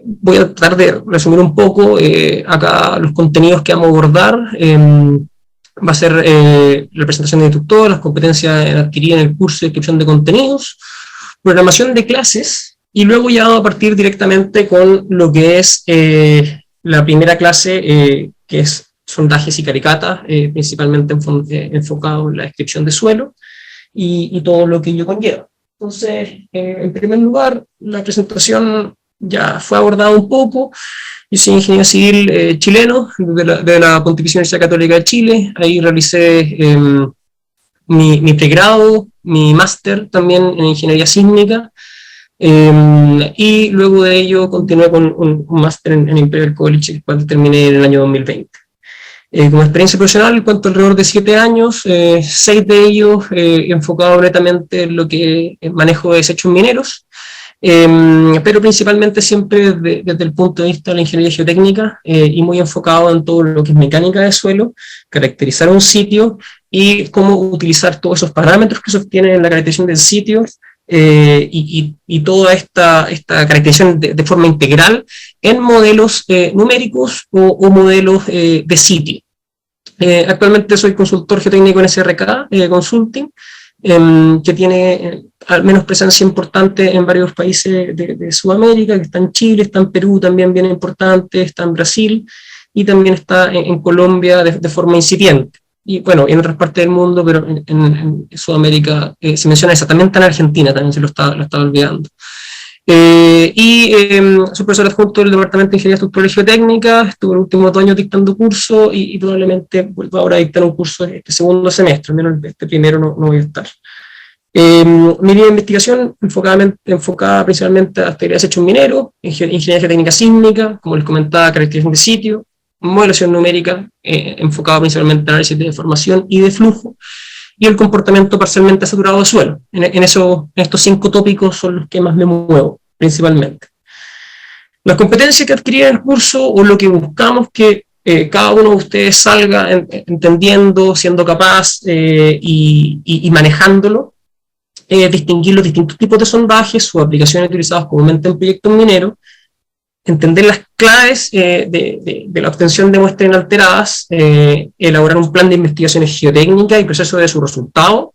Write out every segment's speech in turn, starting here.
Voy a tratar de resumir un poco acá los contenidos que vamos a abordar. Va a ser la presentación de instructor, las competencias adquiridas en el curso de descripción de contenidos, programación de clases, y luego ya vamos a partir directamente con lo que es la primera clase, que es sondajes y caricatas, principalmente enfocado en la descripción de suelo y todo lo que ello conlleva. Entonces, en primer lugar, la presentación ya fue abordada un poco. Yo soy ingeniero civil chileno de la Pontificia Universidad Católica de Chile. Ahí realicé mi pregrado, mi máster también en ingeniería sísmica, y luego de ello continué con un máster en Imperial College, el cual terminé en el año 2020. Como experiencia profesional, cuento alrededor de 7 años, 6 de ellos enfocado netamente en lo que manejo de desechos mineros, pero principalmente siempre desde el punto de vista de la ingeniería geotécnica, y muy enfocado en todo lo que es mecánica de suelo, caracterizar un sitio y cómo utilizar todos esos parámetros que se obtienen en la caracterización del sitio, y toda esta caracterización de forma integral en modelos numéricos o modelos de sitio. Actualmente soy consultor geotécnico en SRK Consulting, que tiene al menos presencia importante en varios países de Sudamérica, que está en Chile, está en Perú también bien importante, está en Brasil, y también está en Colombia de forma incipiente. Y bueno, en otras partes del mundo, pero en Sudamérica se menciona esa, también está en Argentina, también se lo estaba olvidando. Soy profesor adjunto del Departamento de Ingeniería Estructural y Geotécnica, estuve el último 2 años dictando curso y probablemente vuelva ahora a dictar un curso este segundo semestre, al menos este primero no voy a estar. Mi línea de investigación enfocada principalmente a las teorías de desechos mineros, ingeniería geotécnica sísmica, como les comentaba, caracterización de sitio, modelación numérica, enfocada principalmente en análisis de deformación y de flujo, y el comportamiento parcialmente saturado de suelo. En estos 5 tópicos son los que más me muevo, principalmente. Las competencias que adquirí en el curso, o lo que buscamos que cada uno de ustedes salga entendiendo, siendo capaz y manejándolo, distinguir los distintos tipos de sondajes, sus aplicaciones utilizadas comúnmente en proyectos mineros, entender las claves de la obtención de muestras inalteradas, elaborar un plan de investigaciones geotécnicas y proceso de su resultado,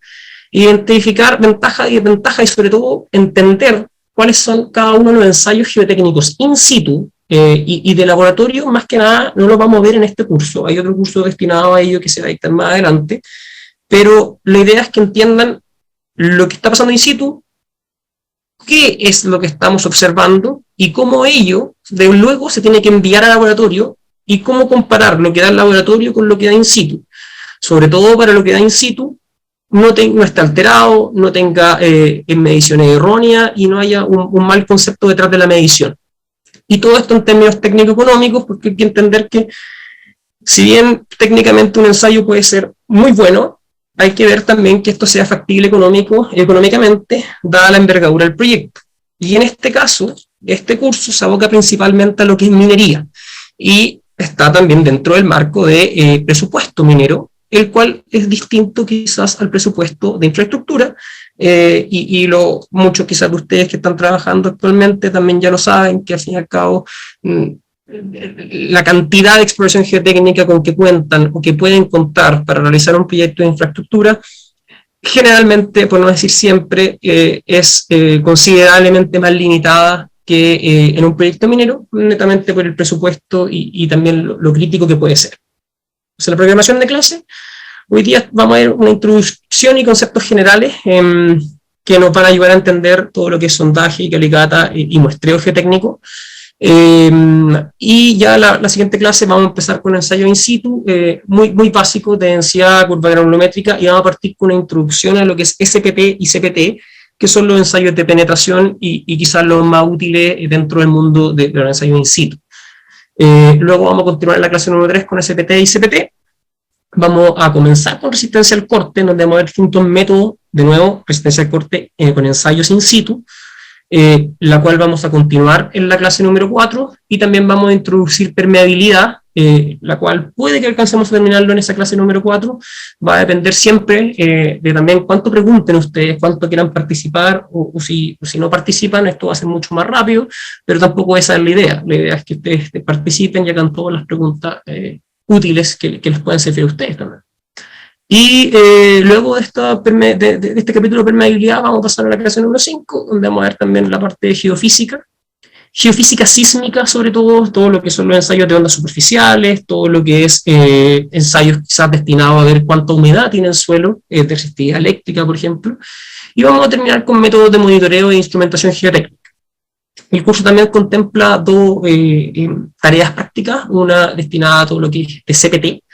identificar ventajas y desventajas, y sobre todo entender cuáles son cada uno de los ensayos geotécnicos in situ y de laboratorio. Más que nada no lo vamos a ver en este curso, hay otro curso destinado a ello que se va a dictar más adelante, pero la idea es que entiendan lo que está pasando in situ, qué es lo que estamos observando y cómo ello de luego se tiene que enviar al laboratorio, y cómo comparar lo que da el laboratorio con lo que da in situ, sobre todo para lo que da in situ no esté alterado, no tenga mediciones erróneas y no haya un mal concepto detrás de la medición. Y todo esto en términos técnico-económicos, porque hay que entender que si bien técnicamente un ensayo puede ser muy bueno, hay que ver también que esto sea factible económicamente, dada la envergadura del proyecto. Y en este caso, este curso se aboca principalmente a lo que es minería, y está también dentro del marco de presupuesto minero, el cual es distinto quizás al presupuesto de infraestructura, muchos quizás de ustedes que están trabajando actualmente también ya lo saben, que al fin y al cabo la cantidad de exploración geotécnica con que cuentan o que pueden contar para realizar un proyecto de infraestructura, generalmente, por no decir siempre, es considerablemente más limitada que en un proyecto minero, netamente por el presupuesto y también lo crítico que puede ser. O sea, la programación de clase, hoy día vamos a ver una introducción y conceptos generales que nos van a ayudar a entender todo lo que es sondaje y calicata y muestreo geotécnico. Y ya la siguiente clase vamos a empezar con un ensayo in situ, muy básico, de densidad, curva granulométrica, y vamos a partir con una introducción a lo que es SPP y CPT, que son los ensayos de penetración y quizás los más útiles dentro del mundo de los ensayos in situ. Luego vamos a continuar en la clase número 3 con SPT y CPT. Vamos a comenzar con resistencia al corte, donde vamos a ver distintos métodos, de nuevo, resistencia al corte con ensayos in situ, la cual vamos a continuar en la clase número 4, y también vamos a introducir permeabilidad la cual puede que alcancemos a terminarlo en esa clase número 4, va a depender siempre de también cuánto pregunten ustedes, cuánto quieran participar, o si no participan, esto va a ser mucho más rápido, pero tampoco esa es la idea. La idea es que ustedes participen y hagan todas las preguntas útiles que les puedan servir a ustedes también. Y luego de este capítulo de permeabilidad vamos a pasar a la clase número 5, donde vamos a ver también la parte de geofísica sísmica, sobre todo lo que son los ensayos de ondas superficiales, todo lo que es ensayos quizás destinados a ver cuánta humedad tiene el suelo, de resistividad eléctrica, por ejemplo, y vamos a terminar con métodos de monitoreo e instrumentación geotécnica. El curso también contempla dos tareas prácticas, una destinada a todo lo que es de CPT,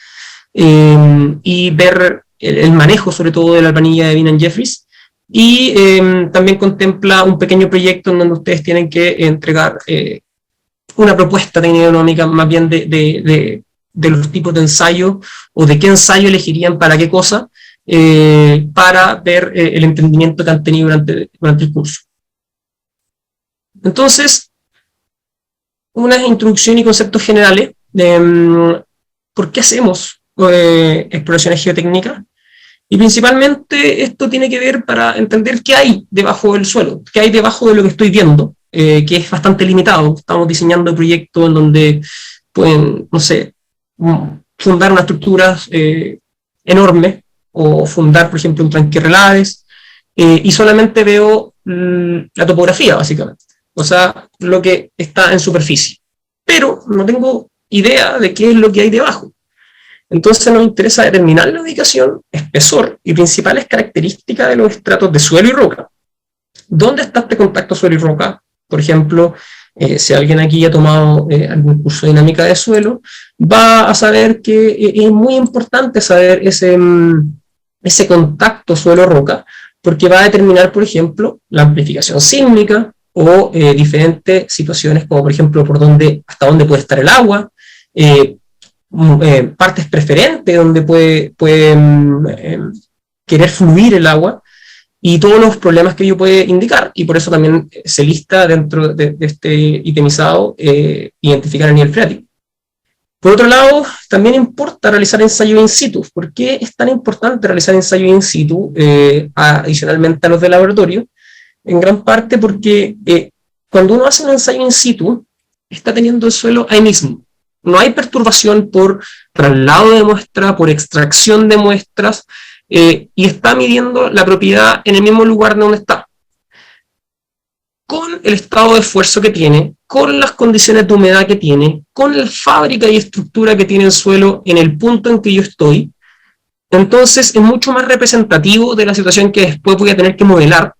y ver el manejo sobre todo de la planilla de Binan-Jeffries, y también contempla un pequeño proyecto en donde ustedes tienen que entregar una propuesta tecnológica más bien de los tipos de ensayo, o de qué ensayo elegirían para qué cosa, para ver el entendimiento que han tenido durante el curso. Entonces, una introducción y conceptos generales de por qué hacemos exploraciones geotécnicas, y principalmente esto tiene que ver para entender qué hay debajo del suelo, qué hay debajo de lo que estoy viendo, que es bastante limitado. Estamos diseñando proyectos en donde pueden, no sé, fundar una estructura enorme, o fundar, por ejemplo, un tranque relaves, y solamente veo la topografía, básicamente, o sea, lo que está en superficie, pero no tengo idea de qué es lo que hay debajo. Entonces nos interesa determinar la ubicación, espesor y principales características de los estratos de suelo y roca. ¿Dónde está este contacto suelo y roca? Por ejemplo, si alguien aquí ha tomado algún curso de dinámica de suelo, va a saber que es muy importante saber ese contacto suelo-roca, porque va a determinar, por ejemplo, la amplificación sísmica, o diferentes situaciones, como por ejemplo hasta dónde puede estar el agua, partes preferentes donde puede querer fluir el agua, y todos los problemas que ello puede indicar, y por eso también se lista dentro de este itemizado identificar el nivel freático. Por otro lado, también importa realizar ensayos in situ. ¿Por qué es tan importante realizar ensayos in situ adicionalmente a los de laboratorio? En gran parte porque cuando uno hace un ensayo in situ, está teniendo el suelo ahí mismo. No hay perturbación por traslado de muestra, por extracción de muestras, y está midiendo la propiedad en el mismo lugar donde está. Con el estado de esfuerzo que tiene, con las condiciones de humedad que tiene, con la fábrica y estructura que tiene el suelo en el punto en que yo estoy, entonces es mucho más representativo de la situación que después voy a tener que modelar,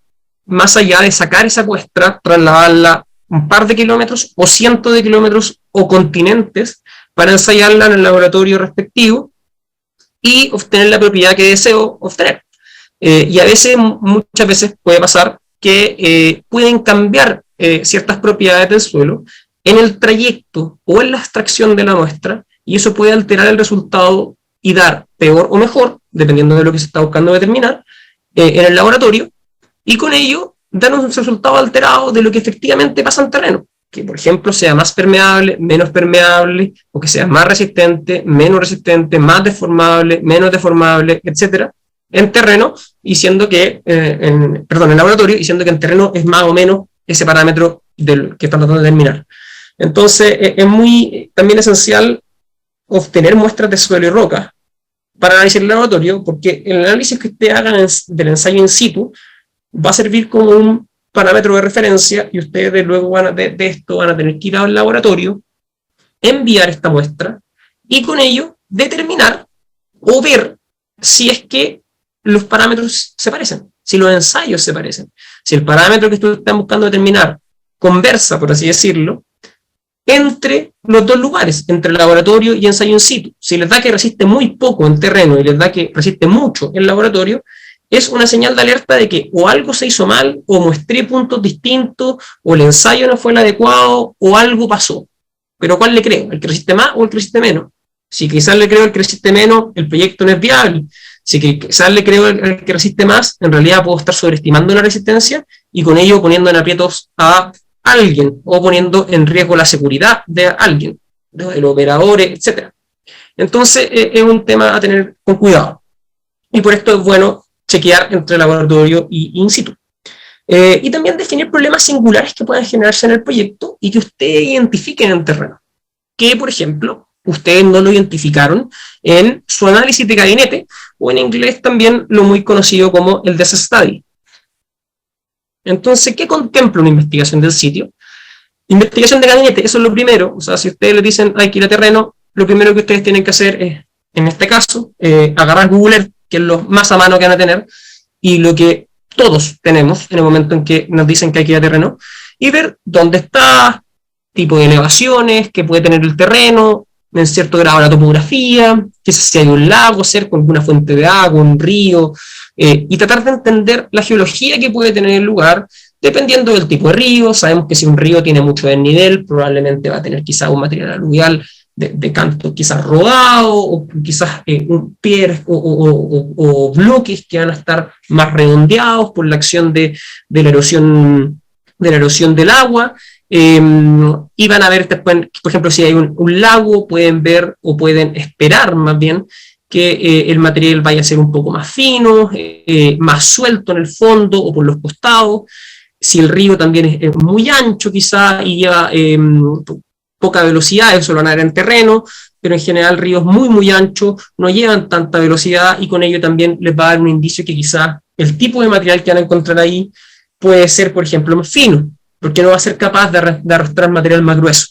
más allá de sacar esa muestra, trasladarla un par de kilómetros o cientos de kilómetros o continentes para ensayarla en el laboratorio respectivo y obtener la propiedad que deseo obtener. Y a veces, muchas veces puede pasar que pueden cambiar ciertas propiedades del suelo en el trayecto o en la extracción de la muestra, y eso puede alterar el resultado y dar peor o mejor, dependiendo de lo que se está buscando determinar, en el laboratorio, y con ello dar un resultado alterado de lo que efectivamente pasa en terreno, que por ejemplo sea más permeable, menos permeable, o que sea más resistente, menos resistente, más deformable, menos deformable, etcétera, en terreno, y siendo que, en laboratorio, y siendo que en terreno es más o menos ese parámetro del que están tratando de determinar. Entonces es muy también esencial obtener muestras de suelo y roca para analizar el laboratorio, porque el análisis que ustedes hagan del ensayo in situ va a servir como un parámetro de referencia, y ustedes luego de esto van a tener que ir al laboratorio, enviar esta muestra, y con ello determinar o ver si es que los parámetros se parecen, si los ensayos se parecen, si el parámetro que ustedes están buscando determinar conversa, por así decirlo, entre los dos lugares, entre el laboratorio y ensayo in situ. Si les da que resiste muy poco en terreno y les da que resiste mucho en laboratorio, es una señal de alerta de que o algo se hizo mal, o mostré puntos distintos, o el ensayo no fue el adecuado, o algo pasó. Pero ¿cuál le creo? ¿El que resiste más o el que resiste menos? Si quizás le creo el que resiste menos, el proyecto no es viable. Si quizás le creo el que resiste más, en realidad puedo estar sobreestimando la resistencia y con ello poniendo en aprietos a alguien o poniendo en riesgo la seguridad de alguien. de los operadores, etc. Entonces, es un tema a tener con cuidado. Y por esto es bueno chequear entre laboratorio y in situ. Y también definir problemas singulares que puedan generarse en el proyecto y que ustedes identifiquen en terreno. Que, por ejemplo, ustedes no lo identificaron en su análisis de gabinete, o en inglés también lo muy conocido como el desk study. Entonces, ¿qué contempla una investigación del sitio? Investigación de gabinete, eso es lo primero. O sea, si ustedes les dicen hay que ir a terreno, lo primero que ustedes tienen que hacer es, en este caso, agarrar Google Earth, que es lo más a mano que van a tener, y lo que todos tenemos en el momento en que nos dicen que hay que ir a terreno, y ver dónde está, tipo de elevaciones que puede tener el terreno, en cierto grado la topografía, quizás si hay un lago cerca, alguna fuente de agua, un río, y tratar de entender la geología que puede tener el lugar, dependiendo del tipo de río. Sabemos que si un río tiene mucho desnivel, probablemente va a tener quizás un material aluvial de canto quizás rodado, o quizás piedras o bloques que van a estar más redondeados por la acción de la erosión del agua. Y van a ver, por ejemplo, si hay un lago, pueden ver o pueden esperar más bien que el material vaya a ser un poco más fino, más suelto en el fondo o por los costados. Si el río también es muy ancho quizá y lleva poca velocidad, eso lo van a ver en terreno, pero en general ríos muy anchos no llevan tanta velocidad, y con ello también les va a dar un indicio que quizá el tipo de material que van a encontrar ahí puede ser, por ejemplo, más fino, porque no va a ser capaz de arrastrar material más grueso.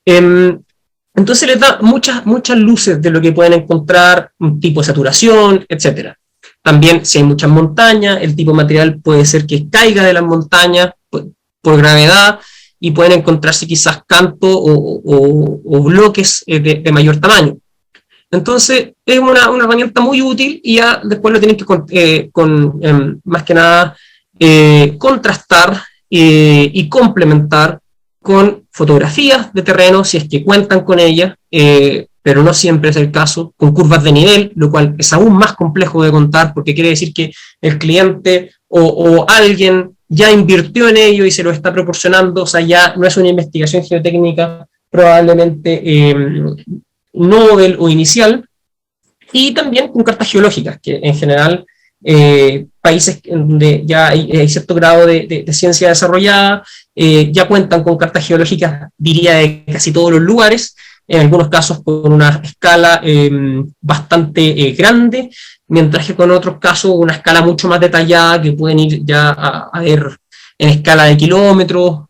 Entonces les da muchas luces de lo que pueden encontrar, un tipo de saturación, etc. También, si hay muchas montañas, el tipo de material puede ser que caiga de las montañas por gravedad, y pueden encontrarse quizás cantos o bloques de mayor tamaño. Entonces, es una herramienta muy útil, y ya después lo tienen que, más que nada, contrastar y complementar con fotografías de terreno, si es que cuentan con ellas, pero no siempre es el caso, con curvas de nivel, lo cual es aún más complejo de contar, porque quiere decir que el cliente o alguien ya invirtió en ello y se lo está proporcionando. O sea, ya no es una investigación geotécnica probablemente novel o inicial. Y también con cartas geológicas, que en general países donde ya hay cierto grado de ciencia desarrollada ya cuentan con cartas geológicas, diría, de casi todos los lugares, en algunos casos con una escala bastante grande, mientras que con otros casos una escala mucho más detallada, que pueden ir ya a ver en escala de kilómetros,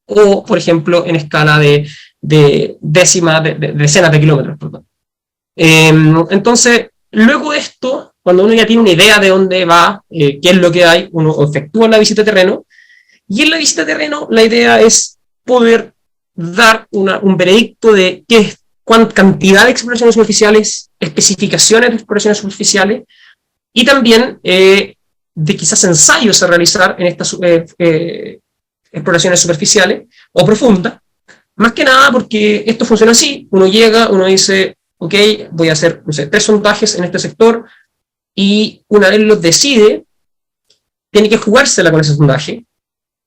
o por ejemplo en escala de decenas de kilómetros, perdón. Entonces, luego de esto, cuando uno ya tiene una idea de dónde va, qué es lo que hay, uno efectúa la visita a terreno, y en la visita a terreno la idea es poder dar un veredicto de qué es, cantidad de exploraciones superficiales, especificaciones de exploraciones superficiales, y también de quizás ensayos a realizar en estas exploraciones superficiales o profundas. Más que nada porque esto funciona así: uno llega, uno dice, ok, voy a hacer, no sé, 3 sondajes en este sector, y una vez los decide, tiene que jugársela con ese sondaje,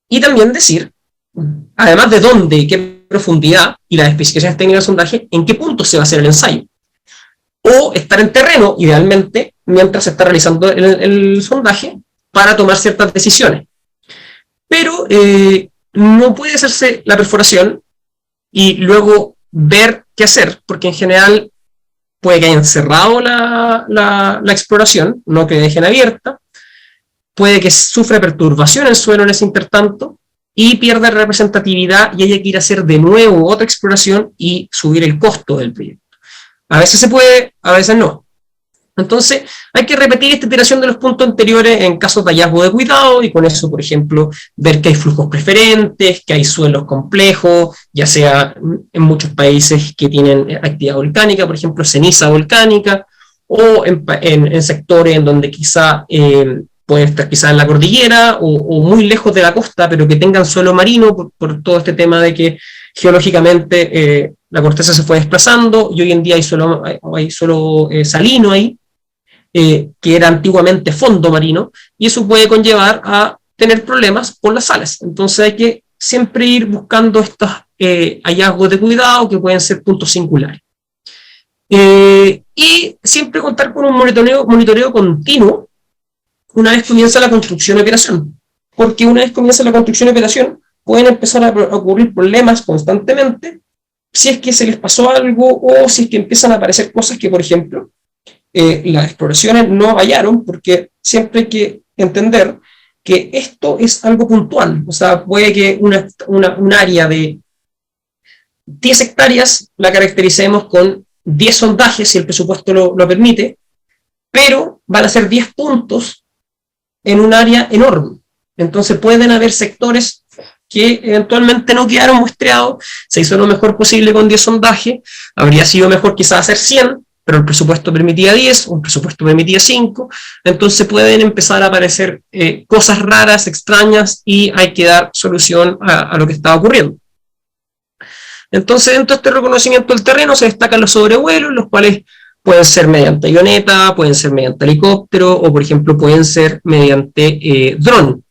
y también decir, además de dónde y qué profundidad y las especificaciones técnicas del sondaje, en qué punto se va a hacer el ensayo. O estar en terreno, idealmente, mientras se está realizando el sondaje, para tomar ciertas decisiones. Pero no puede hacerse la perforación y luego ver qué hacer, porque en general puede que hayan cerrado la exploración, no que dejen abierta, puede que sufra perturbación el suelo en ese intertanto y pierda representatividad, y haya que ir a hacer de nuevo otra exploración y subir el costo del proyecto. A veces se puede, a veces no. Entonces, hay que repetir esta iteración de los puntos anteriores en casos de hallazgo de cuidado, y con eso, por ejemplo, ver que hay flujos preferentes, que hay suelos complejos, ya sea en muchos países que tienen actividad volcánica, por ejemplo, ceniza volcánica, o en sectores en donde quizá pueden estar quizá en la cordillera o muy lejos de la costa, pero que tengan suelo marino por todo este tema de que geológicamente la corteza se fue desplazando, y hoy en día hay suelo salino ahí, que era antiguamente fondo marino, y eso puede conllevar a tener problemas por las sales. Entonces hay que siempre ir buscando estos hallazgos de cuidado que pueden ser puntos singulares. Y siempre contar con un monitoreo continuo una vez comienza la construcción y operación. Porque una vez comienza la construcción y operación, pueden empezar a ocurrir problemas constantemente si es que se les pasó algo o si es que empiezan a aparecer cosas que, por ejemplo, las exploraciones no hallaron, porque siempre hay que entender que esto es algo puntual. O sea, puede que un área de 10 hectáreas la caractericemos con 10 sondajes, si el presupuesto lo permite, pero van a ser 10 puntos en un área enorme. Entonces pueden haber sectores que eventualmente no quedaron muestreados, se hizo lo mejor posible con 10 sondajes, habría sido mejor quizás hacer 100, pero el presupuesto permitía 10, o el presupuesto permitía 5, entonces pueden empezar a aparecer cosas raras, extrañas, y hay que dar solución a lo que está ocurriendo. Entonces, dentro de este reconocimiento del terreno se destacan los sobrevuelos, los cuales pueden ser mediante avioneta, pueden ser mediante helicóptero, o por ejemplo pueden ser mediante dron.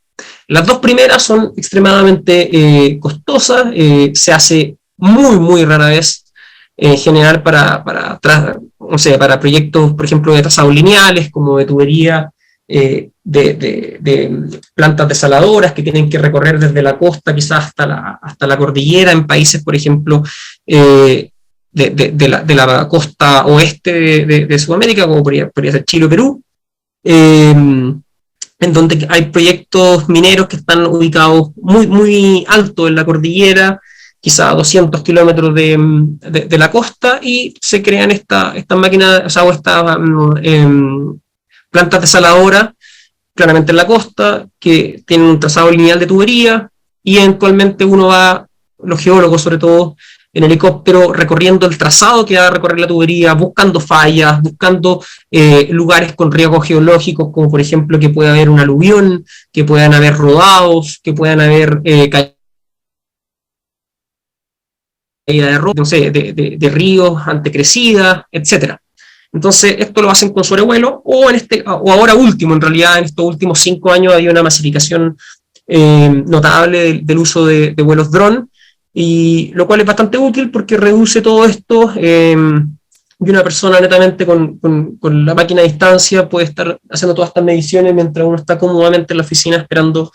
Las dos primeras son extremadamente costosas, se hace muy rara vez en general para proyectos, por ejemplo, de trazados lineales, como de tubería, de plantas desaladoras que tienen que recorrer desde la costa quizás hasta la cordillera en países, por ejemplo, de la costa oeste de Sudamérica, como podría ser Chile o Perú, en donde hay proyectos mineros que están ubicados muy alto en la cordillera, quizá a 200 kilómetros de la costa, y se crean estas máquinas, o sea, estas plantas desaladoras, claramente en la costa, que tienen un trazado lineal de tubería, y eventualmente uno va, los geólogos sobre todo, en helicóptero, recorriendo el trazado que va a recorrer la tubería, buscando fallas, buscando lugares con riesgos geológicos, como por ejemplo que pueda haber un aluvión, que puedan haber rodados, que puedan haber caída de, no sé, de ríos ante crecidas, etc. Entonces, esto lo hacen con sobrevuelo, o ahora último, en realidad, en estos últimos 5 años hay una masificación notable del uso de vuelos dron, y lo cual es bastante útil porque reduce todo esto, y una persona netamente con la máquina a distancia puede estar haciendo todas estas mediciones mientras uno está cómodamente en la oficina esperando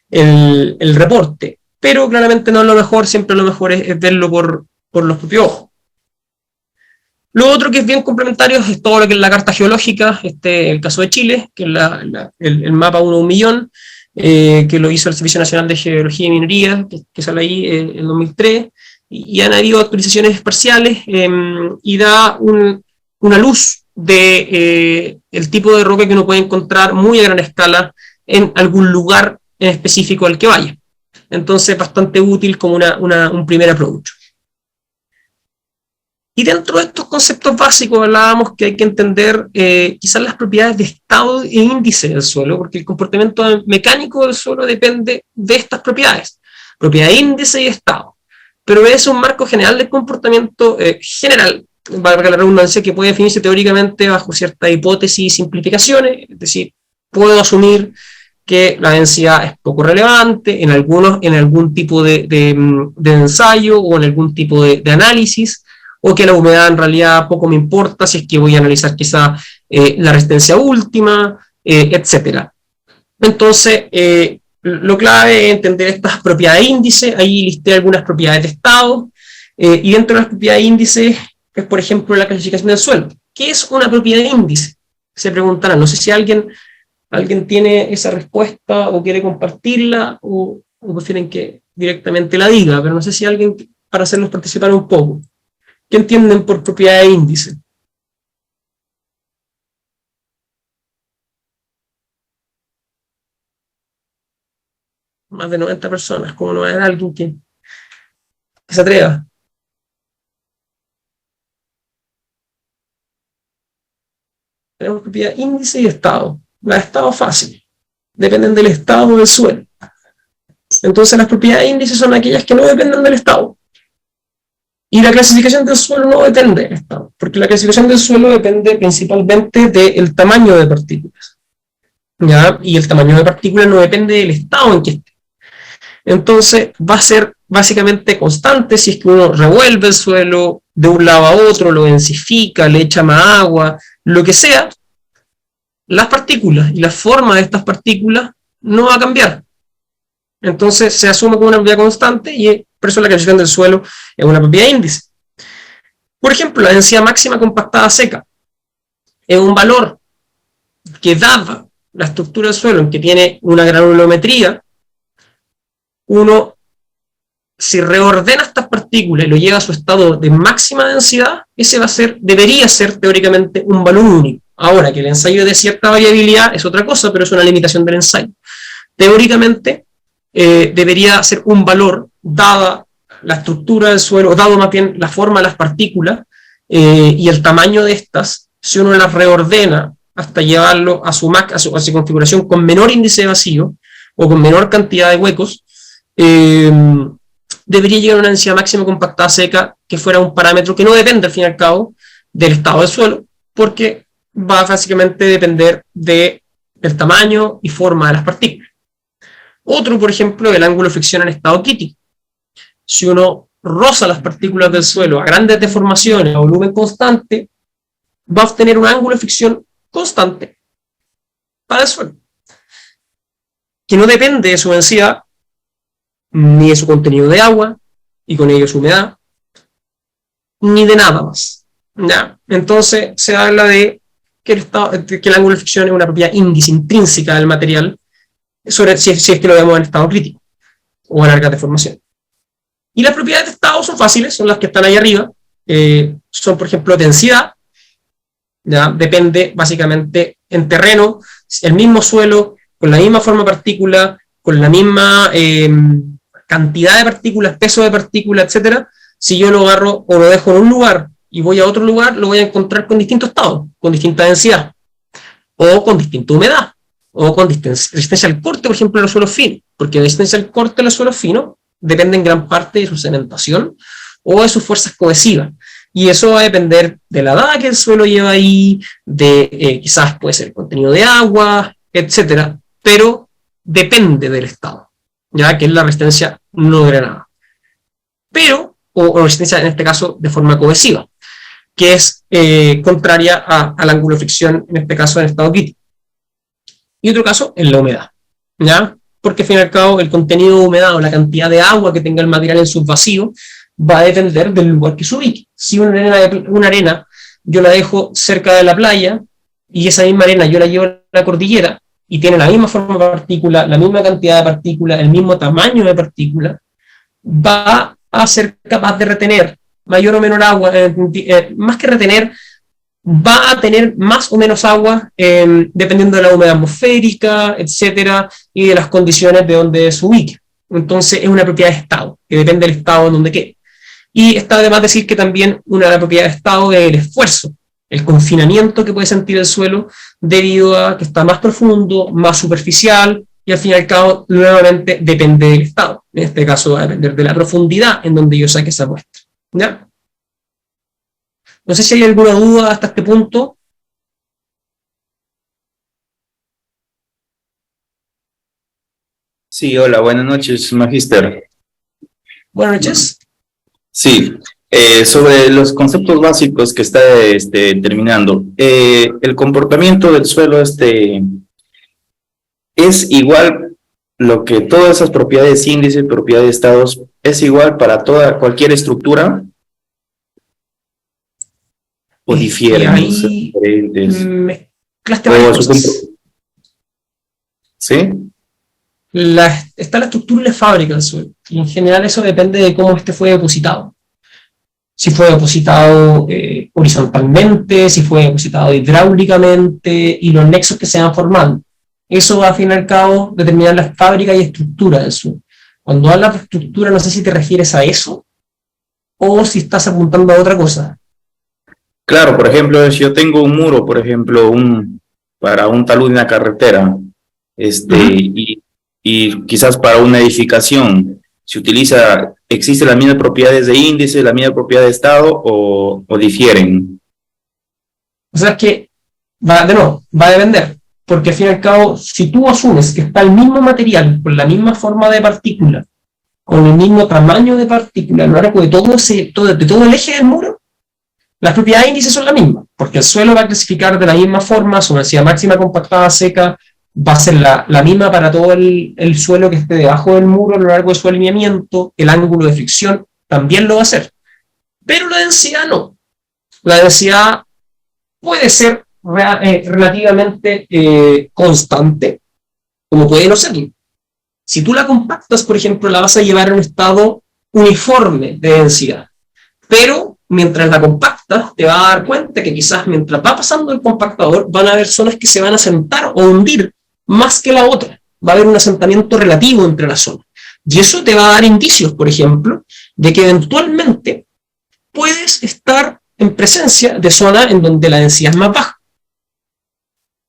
el reporte. Pero claramente no es lo mejor, siempre lo mejor es verlo por los propios ojos. Lo otro que es bien complementario es todo lo que es la carta geológica, el caso de Chile, que es el mapa 1:1.000.000, que lo hizo el Servicio Nacional de Geología y Minería, que sale ahí en 2003, y han habido actualizaciones parciales, y da una luz de el tipo de roca que uno puede encontrar muy a gran escala en algún lugar en específico al que vaya. Entonces, bastante útil como un primer approach. Y dentro de estos conceptos básicos hablábamos que hay que entender quizás las propiedades de estado e índice del suelo, porque el comportamiento mecánico del suelo depende de estas propiedades, propiedad índice y estado. Pero es un marco general del comportamiento general, valga la redundancia, que puede definirse teóricamente bajo ciertas hipótesis y simplificaciones, es decir, puedo asumir que la densidad es poco relevante en algún tipo de ensayo o en algún tipo de análisis, o que la humedad en realidad poco me importa si es que voy a analizar quizá la resistencia última, etc. Entonces, lo clave es entender estas propiedades índice. Ahí listé algunas propiedades de estado, y dentro de las propiedades índice es, por ejemplo, la clasificación del suelo. ¿Qué es una propiedad índice? Se preguntarán. No sé si alguien tiene esa respuesta o quiere compartirla, o prefieren que directamente la diga, pero no sé si alguien, para hacerlos participar un poco. ¿Qué entienden por propiedad de índice? Más de 90 personas, ¿cómo no va a haber alguien que se atreva? Tenemos propiedad índice y estado. La de estado fácil, dependen del estado del suelo. Entonces las propiedades índice son aquellas que no dependen del estado. Y la clasificación del suelo no depende del estado, porque la clasificación del suelo depende principalmente del tamaño de partículas, ¿ya? Y el tamaño de partículas no depende del estado en que esté. entonces va a ser básicamente constante si es que uno revuelve el suelo de un lado a otro, lo densifica, le echa más agua, lo que sea, las partículas y la forma de estas partículas no va a cambiar. Entonces se asume como una propiedad constante y por eso la calificación del suelo es una propiedad índice. Por ejemplo, la densidad máxima compactada seca es un valor que, dada la estructura del suelo en que tiene una granulometría, uno, si reordena estas partículas y lo lleva a su estado de máxima densidad, ese debería ser teóricamente un valor único. Ahora, que el ensayo de cierta variabilidad es otra cosa, pero es una limitación del ensayo. Teóricamente, debería ser un valor, dada la estructura del suelo, dado más bien la forma de las partículas y el tamaño de estas, si uno las reordena hasta llevarlo a su configuración con menor índice de vacío o con menor cantidad de huecos, debería llegar a una densidad máxima compactada seca que fuera un parámetro que no depende al fin y al cabo del estado del suelo, porque va básicamente a depender del tamaño y forma de las partículas. Otro, por ejemplo, el ángulo de fricción en estado crítico. Si uno roza las partículas del suelo a grandes deformaciones, a volumen constante, va a obtener un ángulo de fricción constante para el suelo, que no depende de su densidad, ni de su contenido de agua, y con ello su humedad, ni de nada más. ¿Ya? Entonces se habla de que el ángulo de fricción es una propiedad índice intrínseca del material, si es que lo vemos en estado crítico o a larga deformación. Y las propiedades de estado son fáciles, son las que están ahí arriba. Son, por ejemplo, densidad. ¿Ya? Depende básicamente en terreno, el mismo suelo, con la misma forma de partícula, con la misma cantidad de partículas, peso de partículas, etc. Si yo lo agarro o lo dejo en un lugar y voy a otro lugar, lo voy a encontrar con distintos estados, con distinta densidad, o con distinta humedad, o con resistencia al corte, por ejemplo, en los suelos finos, porque la resistencia al corte en los suelos finos depende en gran parte de su cementación o de sus fuerzas cohesivas. Y eso va a depender de la edad que el suelo lleva ahí, de quizás puede ser el contenido de agua, etcétera, pero depende del estado, ya que es la resistencia no drenada. Pero, o resistencia en este caso de forma cohesiva, que es contraria al ángulo de fricción, en este caso en estado crítico. Y otro caso es la humedad, ¿ya? Porque al fin y al cabo el contenido de humedad o la cantidad de agua que tenga el material en sus vacíos va a depender del lugar que se ubique. Si una arena yo la dejo cerca de la playa y esa misma arena yo la llevo a la cordillera y tiene la misma forma de partícula, la misma cantidad de partículas, el mismo tamaño de partículas, va a ser capaz de retener mayor o menor agua, más que retener, va a tener más o menos agua dependiendo de la humedad atmosférica, etcétera, y de las condiciones de donde se ubique. Entonces es una propiedad de estado, que depende del estado en donde quede. Y está además decir que también una de las propiedades de estado es el esfuerzo, el confinamiento que puede sentir el suelo debido a que está más profundo, más superficial, y al fin y al cabo nuevamente depende del estado. En este caso va a depender de la profundidad en donde yo saque esa muestra. ¿Ya? No sé si hay alguna duda hasta este punto. Sí, hola, buenas noches, magíster. Buenas noches. Sí, sobre los conceptos básicos que está terminando, el comportamiento del suelo es igual, lo que todas esas propiedades índices, propiedades de estados, es igual para cualquier estructura, o difieren, ahí o sea, diferentes. Mezclaste varias cosas. ¿Sí? Está la estructura y la fábrica del suelo. Y en general eso depende de cómo fue depositado. Si fue depositado horizontalmente, si fue depositado hidráulicamente y los nexos que se van formando. Eso va, al fin y al cabo, determinar la fábrica y estructura del suelo. Cuando hablas de estructura, no sé si te refieres a eso o si estás apuntando a otra cosa. Claro, por ejemplo, si yo tengo un muro, por ejemplo, para un talud de una carretera, y quizás para una edificación, ¿existen las mismas propiedades de índice, la misma propiedad de estado o difieren? O sea, es que va a depender, porque al fin y al cabo, si tú asumes que está el mismo material, con la misma forma de partícula, con el mismo tamaño de partícula a lo largo de todo el eje del muro, las propiedades índices son las mismas, porque el suelo va a clasificar de la misma forma, su densidad máxima compactada seca va a ser la misma para todo el suelo que esté debajo del muro a lo largo de su alineamiento, el ángulo de fricción también lo va a hacer. Pero la densidad no. La densidad puede ser relativamente constante, como puede no serlo. Si tú la compactas, por ejemplo, la vas a llevar a un estado uniforme de densidad. Pero mientras la compactas, te vas a dar cuenta que quizás mientras va pasando el compactador, van a haber zonas que se van a asentar o hundir más que la otra. Va a haber un asentamiento relativo entre las zonas. Y eso te va a dar indicios, por ejemplo, de que eventualmente puedes estar en presencia de zonas en donde la densidad es más baja.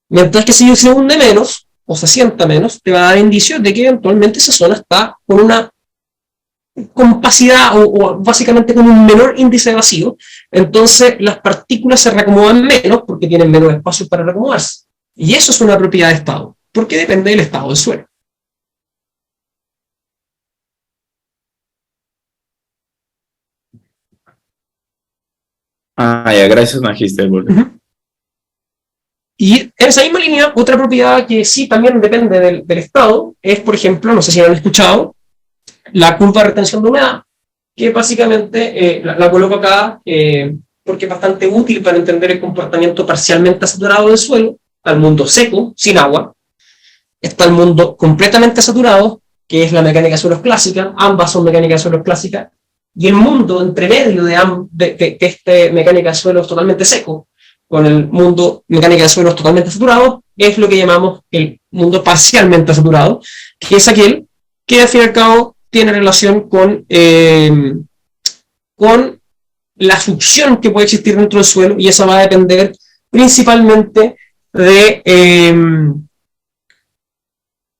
Mientras que si se hunde menos, o se asienta menos, te va a dar indicios de que eventualmente esa zona está con una compacidad o básicamente con un menor índice de vacío, entonces las partículas se reacomodan menos porque tienen menos espacio para reacomodarse. Y eso es una propiedad de estado, porque depende del estado del suelo. Ah, ya, gracias, Magister. Y en esa misma línea, otra propiedad que sí también depende del estado es, por ejemplo, no sé si lo han escuchado, la curva de retención de humedad, que básicamente la coloco acá porque es bastante útil para entender el comportamiento parcialmente saturado del suelo. Está el mundo seco, sin agua. Está el mundo completamente saturado, que es la mecánica de suelos clásica. Ambas son mecánicas de suelos clásicas. Y el mundo entre medio de este mecánica de suelos totalmente seco, con el mundo mecánica de suelos totalmente saturado, es lo que llamamos el mundo parcialmente saturado, que es aquel que al fin y al cabo tiene relación con la succión que puede existir dentro del suelo, y eso va a depender principalmente de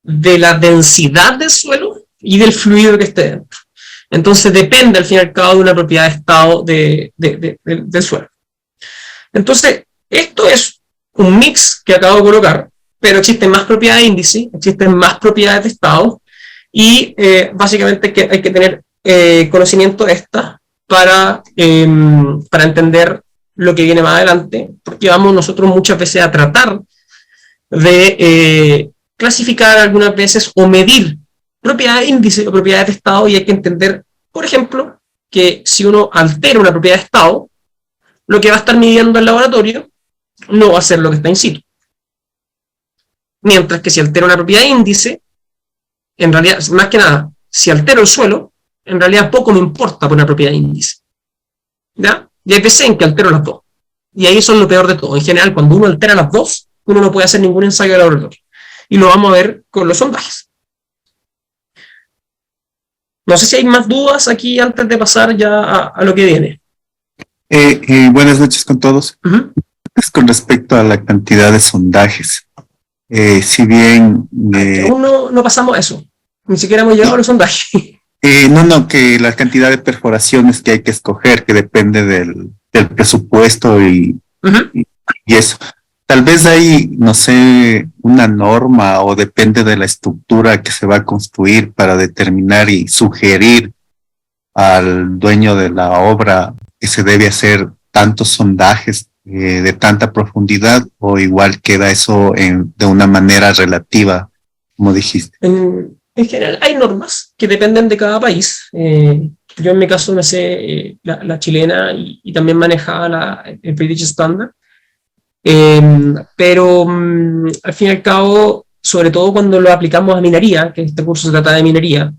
la densidad del suelo y del fluido que esté dentro. Entonces depende al fin y al cabo de una propiedad de estado del suelo. Entonces, esto es un mix que acabo de colocar, pero existen más propiedades de índice, existen más propiedades de estado, y básicamente hay que tener conocimiento de estas para entender lo que viene más adelante, porque vamos nosotros muchas veces a tratar de clasificar algunas veces o medir propiedades de índice o propiedades de estado, y hay que entender, por ejemplo, que si uno altera una propiedad de estado, lo que va a estar midiendo el laboratorio no va a ser lo que está in situ. Mientras que si altero una propiedad de índice, en realidad, más que nada, si altero el suelo, en realidad poco me importa por una propiedad de índice. ¿Ya? Y hay veces en que altero las dos. Y ahí son lo peor de todo. En general, cuando uno altera las dos, uno no puede hacer ningún ensayo de laboratorio. Y lo vamos a ver con los sondajes. No sé si hay más dudas aquí antes de pasar ya a lo que viene. Buenas noches con todos. Con respecto a la cantidad de sondajes, si bien... aún no pasamos a eso. Ni siquiera hemos llegado a los sondajes. No, que la cantidad de perforaciones que hay que escoger, que depende del presupuesto y eso. Tal vez hay, no sé, una norma o depende de la estructura que se va a construir para determinar y sugerir al dueño de la obra que se debe hacer tantos sondajes de tanta profundidad, o igual queda eso de una manera relativa, como dijiste. En general hay normas que dependen de cada país. Yo en mi caso me sé la chilena y también manejaba el British Standard. Pero al fin y al cabo, sobre todo cuando lo aplicamos a minería, que este curso se trata de minería,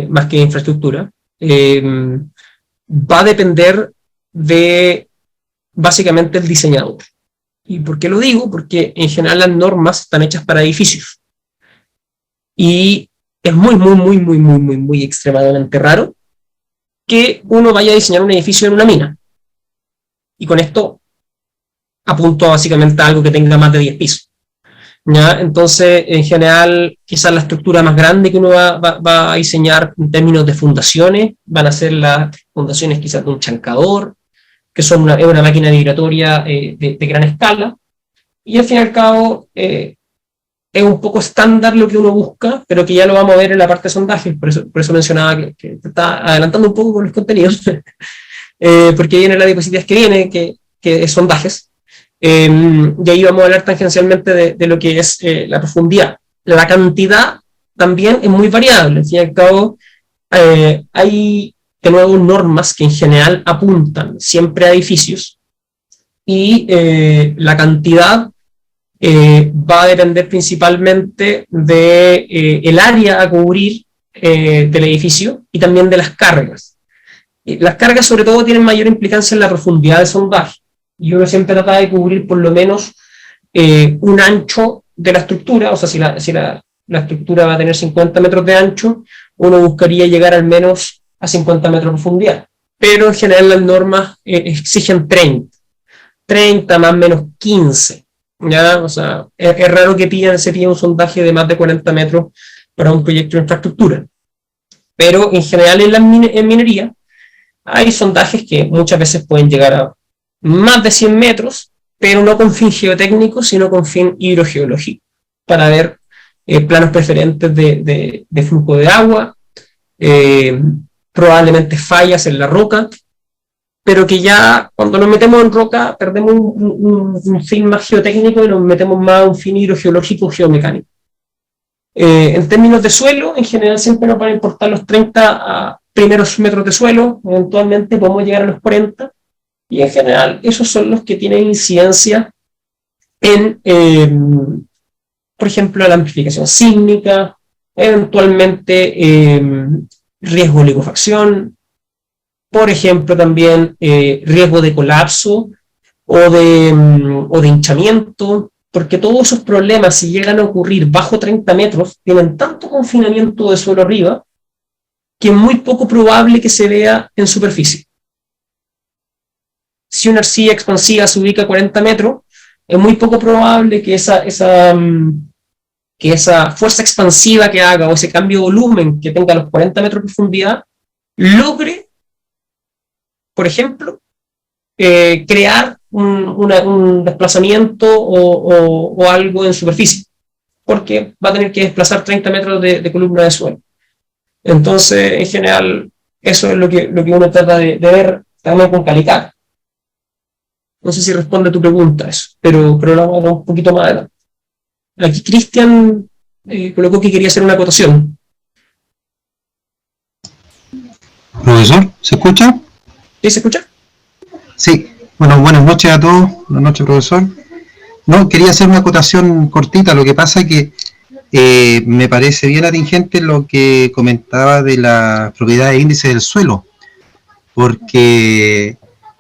más que de infraestructura, va a depender de básicamente el diseñador. ¿Y por qué lo digo? Porque en general las normas están hechas para edificios. Y es muy extremadamente raro que uno vaya a diseñar un edificio en una mina. Y con esto apunto básicamente a algo que tenga más de 10 pisos. ¿Ya? Entonces, en general, quizás la estructura más grande que uno va a diseñar en términos de fundaciones van a ser las fundaciones quizás de un chancador, que son una máquina vibratoria de gran escala, y al fin y al cabo, es un poco estándar lo que uno busca, pero que ya lo vamos a ver en la parte de sondajes, por eso mencionaba que está adelantando un poco con los contenidos, porque viene la diapositivas que viene, que es sondajes, y ahí vamos a hablar tangencialmente de lo que es la profundidad. La cantidad también es muy variable, al fin y al cabo hay de nuevo normas que en general apuntan siempre a edificios, y la cantidad va a depender principalmente de el área a cubrir del edificio y también de las cargas. Las cargas sobre todo tienen mayor implicancia en la profundidad de sondaje, y uno siempre trata de cubrir por lo menos un ancho de la estructura, o sea, si la estructura va a tener 50 metros de ancho, uno buscaría llegar al menos a 50 metros de profundidad, pero en general las normas exigen 30 más o menos 15. ¿Ya? O sea, es raro que se pida un sondaje de más de 40 metros para un proyecto de infraestructura. Pero en general en minería hay sondajes que muchas veces pueden llegar a más de 100 metros, pero no con fin geotécnico, sino con fin hidrogeológico, para ver planos preferentes de flujo de agua, probablemente fallas en la roca, pero que ya cuando nos metemos en roca perdemos un fin más geotécnico y nos metemos más a un fin hidrogeológico geomecánico. En términos de suelo, en general siempre nos van a importar los 30 primeros metros de suelo, eventualmente podemos llegar a los 40, y en general esos son los que tienen incidencia en, por ejemplo, la amplificación sísmica, eventualmente riesgo de liquefacción, por ejemplo, también riesgo de colapso o de hinchamiento, porque todos esos problemas, si llegan a ocurrir bajo 30 metros, tienen tanto confinamiento de suelo arriba que es muy poco probable que se vea en superficie. Si una arcilla expansiva se ubica a 40 metros, es muy poco probable que esa fuerza expansiva que haga o ese cambio de volumen que tenga los 40 metros de profundidad logre, por ejemplo, crear un desplazamiento o algo en superficie, porque va a tener que desplazar 30 metros de columna de suelo. Entonces, en general, eso es lo que uno trata de ver también con Calicat. No sé si responde a tu pregunta eso, pero lo vamos a ver un poquito más adelante. Aquí Cristian colocó que quería hacer una acotación. Profesor, ¿se escucha? ¿Sí se escucha? Sí. Bueno, buenas noches a todos. Buenas noches, profesor. No, quería hacer una acotación cortita. Lo que pasa es que me parece bien atingente lo que comentaba de la propiedad de índice del suelo, porque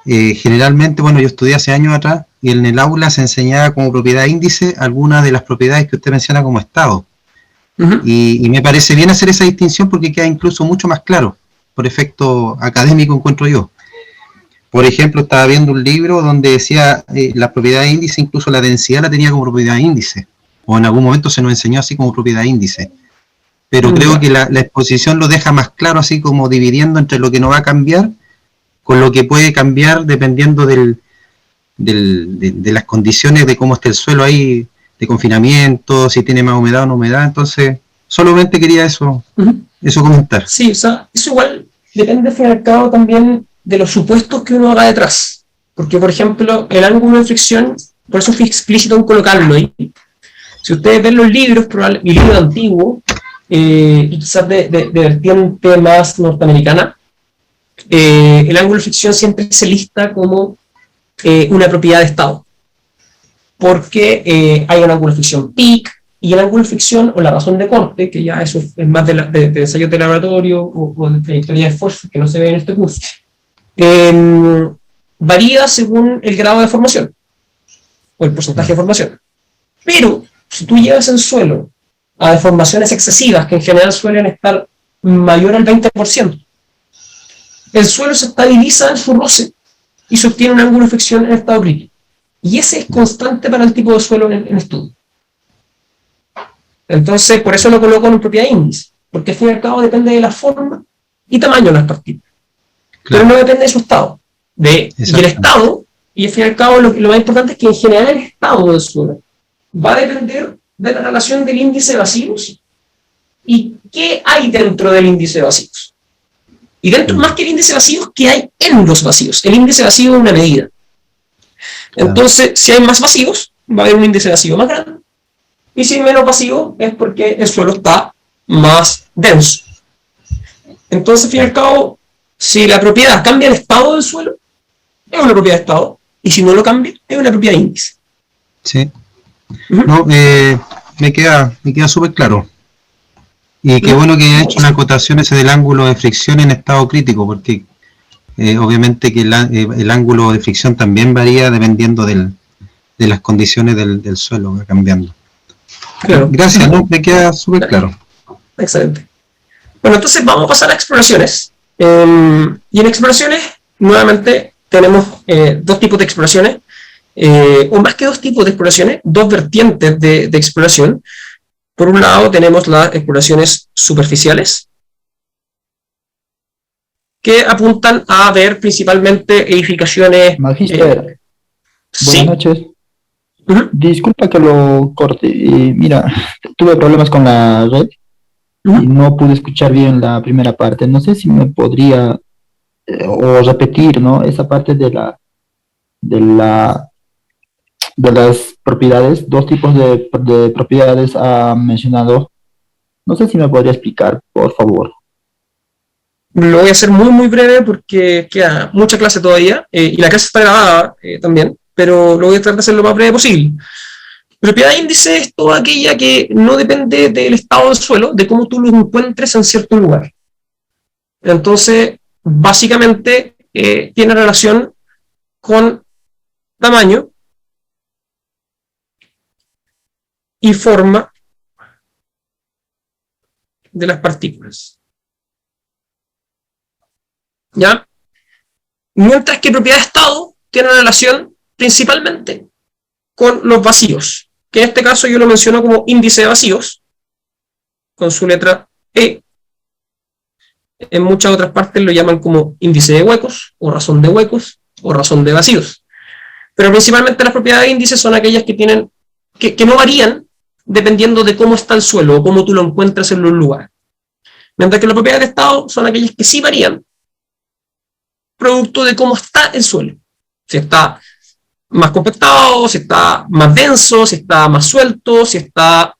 generalmente, bueno, yo estudié hace años atrás y en el aula se enseñaba como propiedad de índice algunas de las propiedades que usted menciona como estado. Y me parece bien hacer esa distinción porque queda incluso mucho más claro, por efecto académico encuentro yo. Por ejemplo, estaba viendo un libro donde decía la propiedad de índice, incluso la densidad la tenía como propiedad de índice, o en algún momento se nos enseñó así como propiedad de índice. Pero creo que la exposición lo deja más claro, así como dividiendo entre lo que no va a cambiar con lo que puede cambiar dependiendo de las condiciones de cómo está el suelo ahí, de confinamiento, si tiene más humedad o no humedad. Entonces, solamente quería eso comentar. Sí, o sea, eso igual depende, al fin y al cabo, también de los supuestos que uno haga detrás. Porque, por ejemplo, el ángulo de fricción, por eso fui explícito en colocarlo ahí. Si ustedes ven los libros, mi libro antiguo, y quizás de vertiente más norteamericana, el ángulo de fricción siempre se lista como una propiedad de estado. Porque hay un ángulo de fricción peak, y el ángulo de fricción o la razón de corte, que ya eso es más de ensayos de laboratorio o de trayectoria de esfuerzo, que no se ve en este curso, varía según el grado de formación o el porcentaje de formación. Pero si tú llevas el suelo a deformaciones excesivas, que en general suelen estar mayor al 20%, el suelo se estabiliza en su roce y se obtiene un ángulo de fricción en estado crítico. Y ese es constante para el tipo de suelo en estudio. Entonces, por eso lo coloco en propiedad de índice, porque al fin y al cabo depende de la forma y tamaño de las partículas. Claro. Pero no depende de su estado. Y el estado, y al fin y al cabo lo más importante es que en general el estado del suelo va a depender de la relación del índice de vacíos y qué hay dentro del índice de vacíos. Y dentro, más que el índice de vacíos, ¿qué hay en los vacíos? El índice de vacío es una medida. Entonces, si hay más vacíos, va a haber un índice de vacío más grande. Y si hay menos vacío, es porque el suelo está más denso. Entonces, al fin y al cabo, si la propiedad cambia el estado del suelo, es una propiedad de estado. Y si no lo cambia, es una propiedad de índice. Sí. No, me queda súper claro. Y qué bueno que haya hecho una acotación ese del ángulo de fricción en estado crítico, porque obviamente que el ángulo de fricción también varía dependiendo de las condiciones del suelo, va cambiando. Claro. Gracias, ¿no? Me queda súper claro. Excelente. Bueno, entonces vamos a pasar a exploraciones. Y en exploraciones, nuevamente, tenemos dos tipos de exploraciones, o más que dos tipos de exploraciones, dos vertientes de exploración. Por un lado tenemos las exploraciones superficiales, que apuntan a ver principalmente edificaciones... Magister, sí. buenas noches. Disculpa que lo corte. Mira, tuve problemas con la red y no pude escuchar bien la primera parte. No sé si me podría o repetir, ¿no? Esa parte de las propiedades, dos tipos de propiedades ha mencionado. No sé si me podría explicar, por favor. Lo voy a hacer muy, muy breve porque queda mucha clase todavía, y la clase está grabada también, pero lo voy a tratar de hacer lo más breve posible. Propiedad de índice es toda aquella que no depende del estado del suelo, de cómo tú lo encuentres en cierto lugar. Entonces, básicamente, tiene relación con tamaño y forma de las partículas. ¿Ya? Mientras que propiedad de estado tiene relación principalmente con los vacíos, que en este caso yo lo menciono como índice de vacíos, con su letra E. En muchas otras partes lo llaman como índice de huecos, o razón de huecos, o razón de vacíos. Pero principalmente las propiedades de índice son aquellas que tienen, que no varían dependiendo de cómo está el suelo, o cómo tú lo encuentras en los lugares. Mientras que las propiedades de estado son aquellas que sí varían, producto de cómo está el suelo. Si está más compactado, si está más denso, si está más suelto, si está,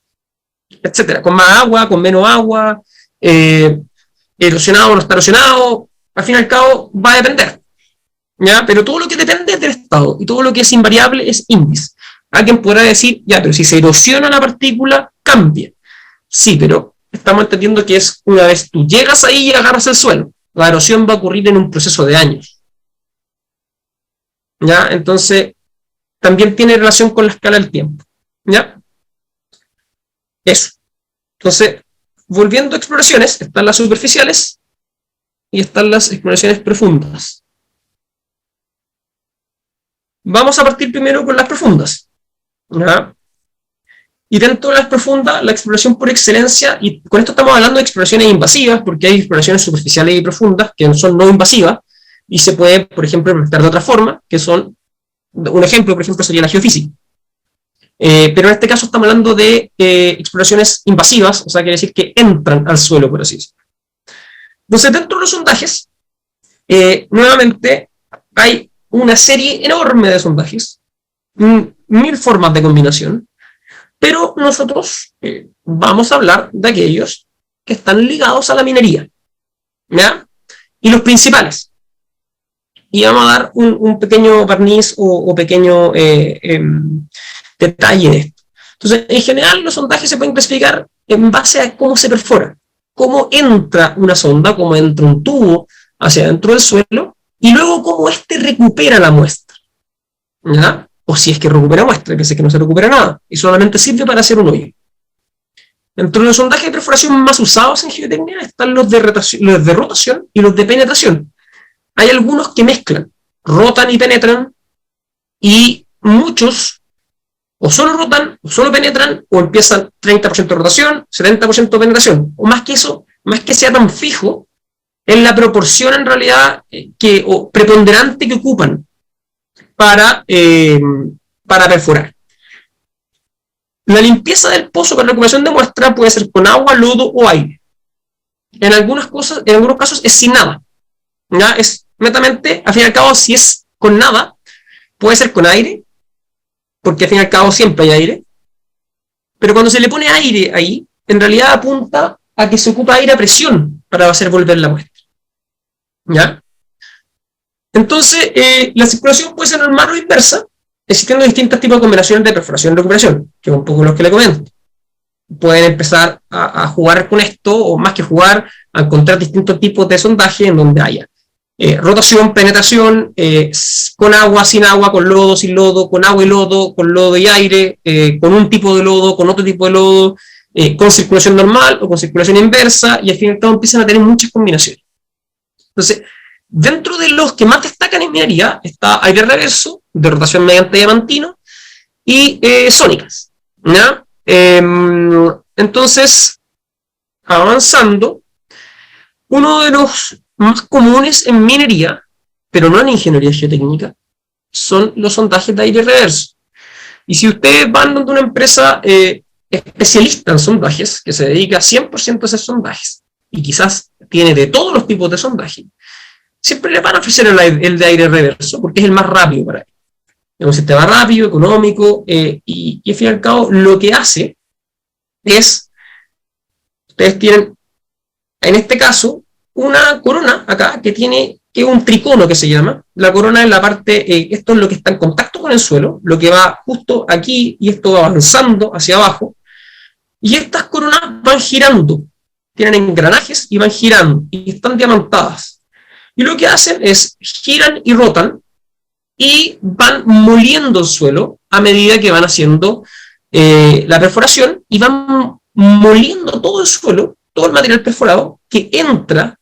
etcétera, con más agua, con menos agua, erosionado o no está erosionado, al fin y al cabo va a depender. ¿Ya? Pero todo lo que depende es del estado, y todo lo que es invariable es índice. Alguien podrá decir, ya, pero si se erosiona una partícula, cambia. Sí, pero estamos entendiendo que es una vez tú llegas ahí y agarras el suelo. La erosión va a ocurrir en un proceso de años. ¿Ya? Entonces, también tiene relación con la escala del tiempo. ¿Ya? Eso. Entonces, volviendo a exploraciones, están las superficiales y están las exploraciones profundas. Vamos a partir primero con las profundas. ¿Ya? Y dentro de las profundas, la exploración por excelencia, y con esto estamos hablando de exploraciones invasivas, porque hay exploraciones superficiales y profundas que son no invasivas, y se puede, por ejemplo, implementar de otra forma, que son, un ejemplo, por ejemplo, sería la geofísica. Pero en este caso estamos hablando de exploraciones invasivas, o sea, quiere decir que entran al suelo, por así decirlo. Entonces, dentro de los sondajes, nuevamente, hay una serie enorme de sondajes, 1000 formas de combinación, pero nosotros vamos a hablar de aquellos que están ligados a la minería, ¿ya? Y los principales. Y vamos a dar un pequeño barniz o pequeño detalle de esto. Entonces, en general, los sondajes se pueden clasificar en base a cómo se perfora, cómo entra una sonda, cómo entra un tubo hacia adentro del suelo, y luego cómo éste recupera la muestra, ¿ya? O si es que recupera muestra, que es que no se recupera nada, y solamente sirve para hacer un hoyo. Entre los sondajes de perforación más usados en geotecnia están los de rotación y los de penetración. Hay algunos que mezclan, rotan y penetran, y muchos o solo rotan, o solo penetran, o empiezan 30% de rotación, 70% de penetración, o más que eso, más que sea tan fijo, es la proporción en realidad o preponderante que ocupan para perforar. La limpieza del pozo para recuperación de muestra puede ser con agua, lodo o aire. En algunos casos es sin nada. ¿Ya? Es netamente, al fin y al cabo, si es con nada, puede ser con aire, porque al fin y al cabo siempre hay aire. Pero cuando se le pone aire ahí, en realidad apunta a que se ocupa aire a presión para hacer volver la muestra. ¿Ya? Entonces, la circulación puede ser normal o inversa, existiendo distintos tipos de combinaciones de perforación y recuperación, que es un poco los que le comento. Pueden empezar a jugar con esto, o más que jugar, a encontrar distintos tipos de sondaje en donde haya rotación, penetración, con agua, sin agua, con lodo, sin lodo, con agua y lodo, con lodo y aire, con un tipo de lodo, con otro tipo de lodo, con circulación normal o con circulación inversa, y al fin y al cabo empiezan a tener muchas combinaciones. Entonces, dentro de los que más destacan en minería está aire reverso, de rotación mediante diamantino, y sónicas. ¿Ya? Entonces, avanzando, uno de los más comunes en minería, pero no en ingeniería geotécnica, son los sondajes de aire reverso. Y si ustedes van donde una empresa especialista en sondajes, que se dedica 100% a hacer sondajes, y quizás tiene de todos los tipos de sondajes, siempre le van a ofrecer el de aire reverso, porque es el más rápido para ellos. Es un sistema rápido, económico, y al fin y al cabo lo que hace es, ustedes tienen, en este caso, una corona acá que es un tricono que se llama. La corona es la parte, esto es lo que está en contacto con el suelo, lo que va justo aquí, y esto va avanzando hacia abajo, y estas coronas van girando, tienen engranajes y van girando, y están diamantadas. Y lo que hacen es giran y rotan, y van moliendo el suelo a medida que van haciendo la perforación, y van moliendo todo el suelo, todo el material perforado que entra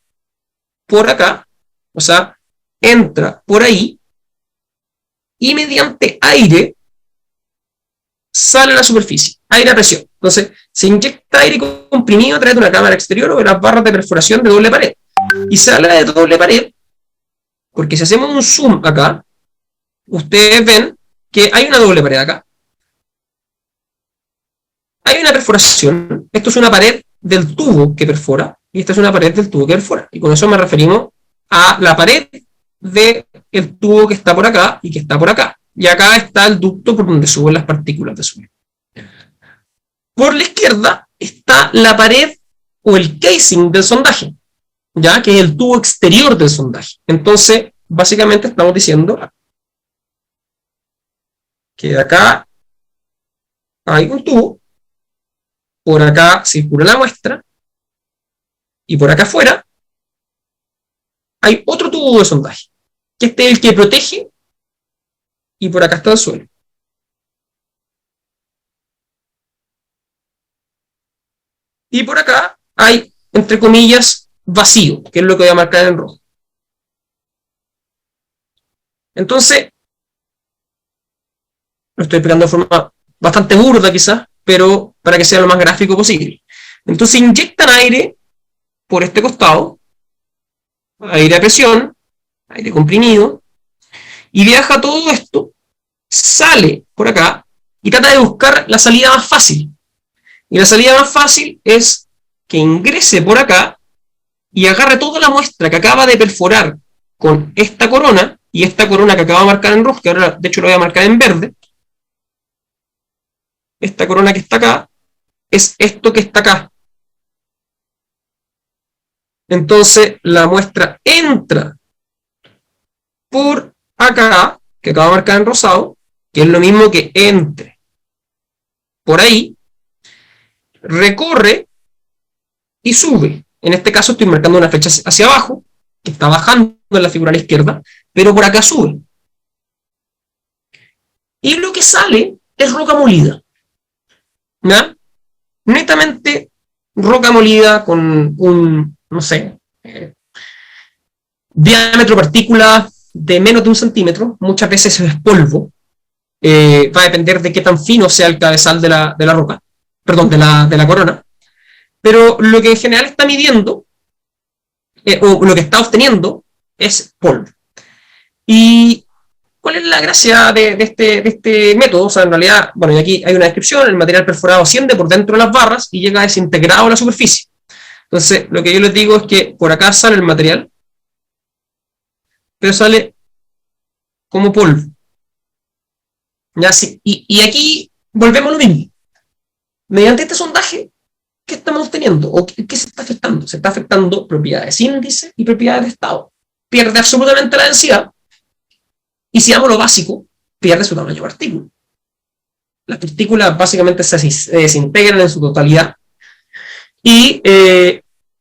por acá, o sea, entra por ahí, y mediante aire sale a la superficie, aire a presión. Entonces, se inyecta aire comprimido a través de una cámara exterior o de las barras de perforación de doble pared. Y se habla de doble pared porque si hacemos un zoom acá, ustedes ven que hay una doble pared acá. Hay una perforación. Esto es una pared del tubo que perfora, y esta es una pared del tubo que perfora. Y con eso me referimos a la pared del tubo que está por acá y que está por acá. Y acá está el ducto por donde suben las partículas de suelo. Por la izquierda está la pared o el casing del sondaje, ya que es el tubo exterior del sondaje. Entonces, básicamente estamos diciendo que de acá hay un tubo, por acá circula la muestra, y por acá afuera hay otro tubo de sondaje, que este es el que protege, y por acá está el suelo. Y por acá hay, entre comillas, vacío, que es lo que voy a marcar en rojo. Entonces, lo estoy explicando de forma bastante burda quizás, pero para que sea lo más gráfico posible. Entonces inyectan aire por este costado, aire a presión, aire comprimido, y viaja todo esto, sale por acá y trata de buscar la salida más fácil. Y la salida más fácil es que ingrese por acá y agarre toda la muestra que acaba de perforar con esta corona, y esta corona que acabo de marcar en rojo, que ahora de hecho lo voy a marcar en verde. Esta corona que está acá es esto que está acá. Entonces la muestra entra por acá, que acabo de marcar en rosado, que es lo mismo que entre por ahí, recorre y sube. En este caso estoy marcando una flecha hacia abajo, que está bajando en la figura a la izquierda, pero por acá sube. Y lo que sale es roca molida. ¿Ya? Netamente roca molida con un, no sé, diámetro partícula de menos de 1 centímetro, muchas veces es polvo, va a depender de qué tan fino sea el cabezal de la roca, perdón, de la corona, pero lo que en general está midiendo, o lo que está obteniendo, es polvo. ¿Y cuál ¿cuál es la gracia de este método? O sea, en realidad, bueno, y aquí hay una descripción, el material perforado asciende por dentro de las barras y llega desintegrado a la superficie. Entonces, lo que yo les digo es que por acá sale el material, pero sale como polvo. ¿Ya? Sí. Y aquí volvemos a lo mismo. Mediante este sondaje, ¿qué estamos teniendo? ¿O qué se está afectando? Se está afectando propiedades índice y propiedades de estado. Pierde absolutamente la densidad. Y si damos lo básico, pierde su tamaño de partícula. Las partículas básicamente se desintegran en su totalidad. Y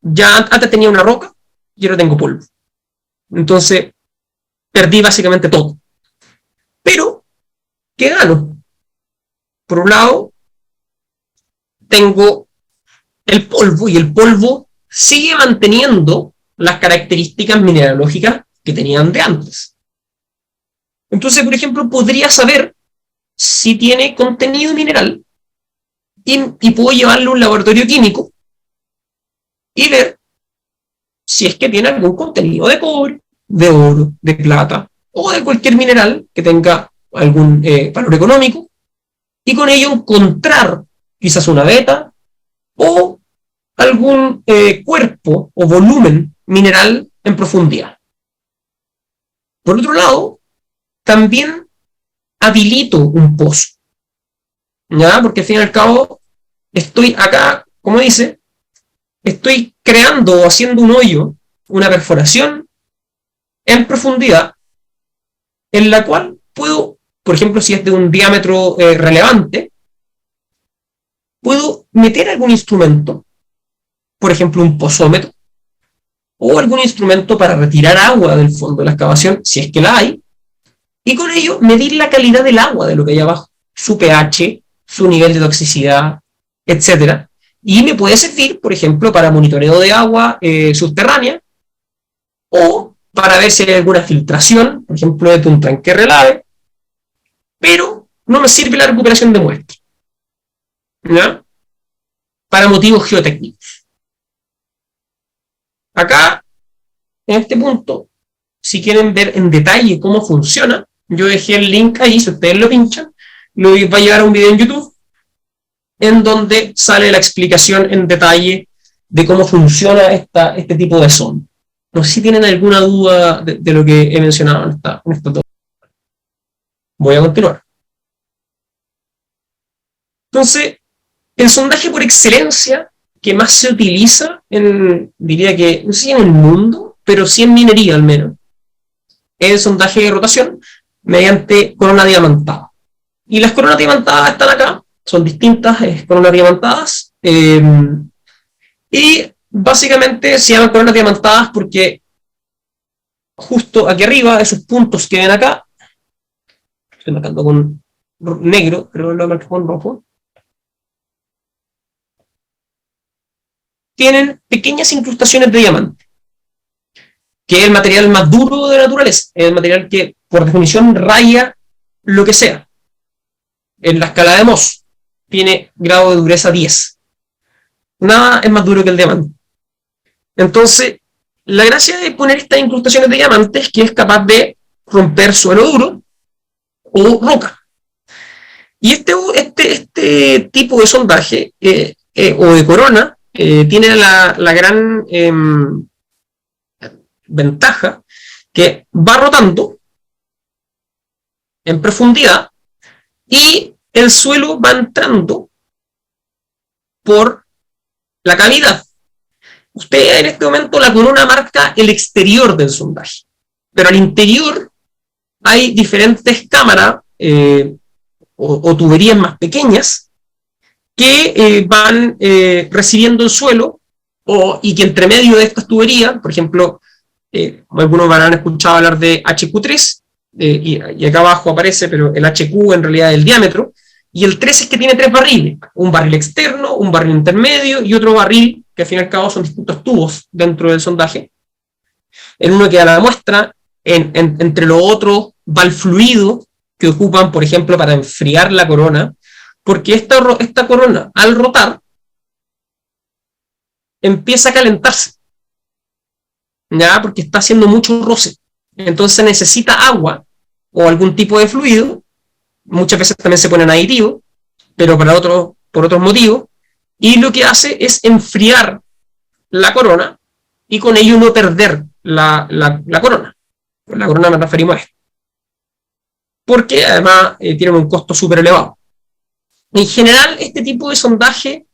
ya antes tenía una roca y ahora tengo polvo. Entonces, perdí básicamente todo. Pero, ¿qué gano? Por un lado, tengo el polvo y el polvo sigue manteniendo las características mineralógicas que tenían de antes. Entonces, por ejemplo, podría saber si tiene contenido mineral y puedo llevarlo a un laboratorio químico y ver si es que tiene algún contenido de cobre, de oro, de plata o de cualquier mineral que tenga algún valor económico y con ello encontrar quizás una beta o algún cuerpo o volumen mineral en profundidad. Por otro lado, también habilito un pozo, ¿ya? Porque al fin y al cabo estoy acá, como dice, estoy creando o haciendo un hoyo, una perforación en profundidad en la cual puedo, por ejemplo, si es de un diámetro relevante, puedo meter algún instrumento, por ejemplo un pozómetro, o algún instrumento para retirar agua del fondo de la excavación, si es que la hay, y con ello medir la calidad del agua de lo que hay abajo, su pH, su nivel de toxicidad, etc. Y me puede servir, por ejemplo, para monitoreo de agua subterránea, o para ver si hay alguna filtración, por ejemplo, de un tanque relave, pero no me sirve la recuperación de muestras, ¿ya? Para motivos geotécnicos. Acá, en este punto, si quieren ver en detalle cómo funciona, yo dejé el link ahí, si ustedes lo pinchan, lo va a llevar a un video en YouTube, en donde sale la explicación en detalle de cómo funciona este tipo de sonda. No sé si tienen alguna duda de lo que he mencionado en esta dos. Voy a continuar. Entonces, el sondaje por excelencia que más se utiliza diría que, no sé si en el mundo, pero sí en minería al menos, es el sondaje de rotación mediante corona diamantada. Y las coronas diamantadas están acá, son distintas coronas diamantadas, y básicamente se llaman coronas diamantadas porque justo aquí arriba, esos puntos que ven acá, estoy marcando con negro, pero lo marco con rojo, tienen pequeñas incrustaciones de diamante, que es el material más duro de la naturaleza, es el material que por definición raya lo que sea. En la escala de Mohs tiene grado de dureza 10. Nada es más duro que el diamante. Entonces, la gracia de poner estas incrustaciones de diamante es que es capaz de romper suelo duro o roca. Y este tipo de sondaje o de corona tiene la gran ventaja que va rotando en profundidad y el suelo va entrando por la cavidad. Usted en este momento la corona marca el exterior del sondaje, pero al interior hay diferentes cámaras o tuberías más pequeñas que van recibiendo el suelo y que entre medio de estas tuberías, por ejemplo, algunos habrán escuchado hablar de HQ3, y acá abajo aparece, pero el HQ en realidad es el diámetro, y el 3 es que tiene 3 barriles, un barril externo, un barril intermedio y otro barril, que al fin y al cabo son distintos tubos dentro del sondaje. En uno queda la muestra, entre lo otro va el fluido que ocupan, por ejemplo, para enfriar la corona, porque esta corona, al rotar, empieza a calentarse, ¿ya? Porque está haciendo mucho roce. Entonces necesita agua o algún tipo de fluido, muchas veces también se ponen aditivos, pero por otros motivos, y lo que hace es enfriar la corona y con ello no perder la corona. Con la corona me referimos a esto. Porque además tienen un costo súper elevado. En general, este tipo de sondaje,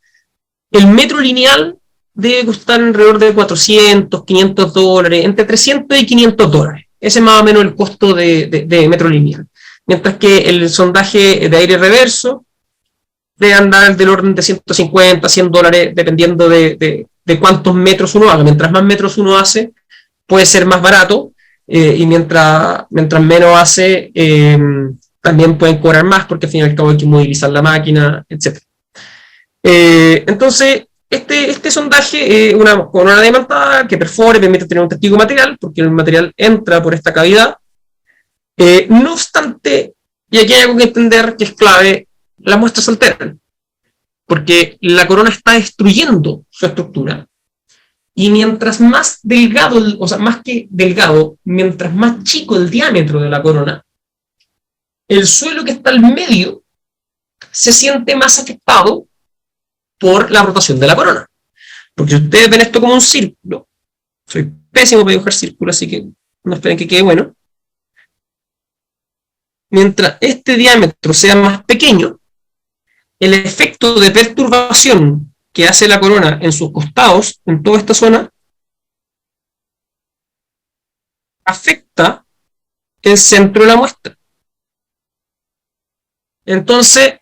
el metro lineal debe costar alrededor de 400, 500 dólares, entre 300 y 500 dólares. Ese es más o menos el costo de metro lineal. Mientras que el sondaje de aire reverso debe andar del orden de 150, 100 dólares, dependiendo de cuántos metros uno haga. Mientras más metros uno hace, puede ser más barato, y mientras menos hace, también pueden cobrar más, porque al fin y al cabo hay que movilizar la máquina, etc. Entonces, este sondaje es una corona diamantada que perfora y permite tener un testigo material, porque el material entra por esta cavidad. No obstante, y aquí hay algo que entender que es clave, las muestras se alteran, porque la corona está destruyendo su estructura, y mientras más delgado, o sea, más que delgado, mientras más chico el diámetro de la corona, el suelo que está al medio se siente más afectado por la rotación de la corona. Porque si ustedes ven esto como un círculo, soy pésimo para dibujar círculos, así que no esperen que quede bueno. Mientras este diámetro sea más pequeño, el efecto de perturbación que hace la corona en sus costados, en toda esta zona, afecta el centro de la muestra. Entonces,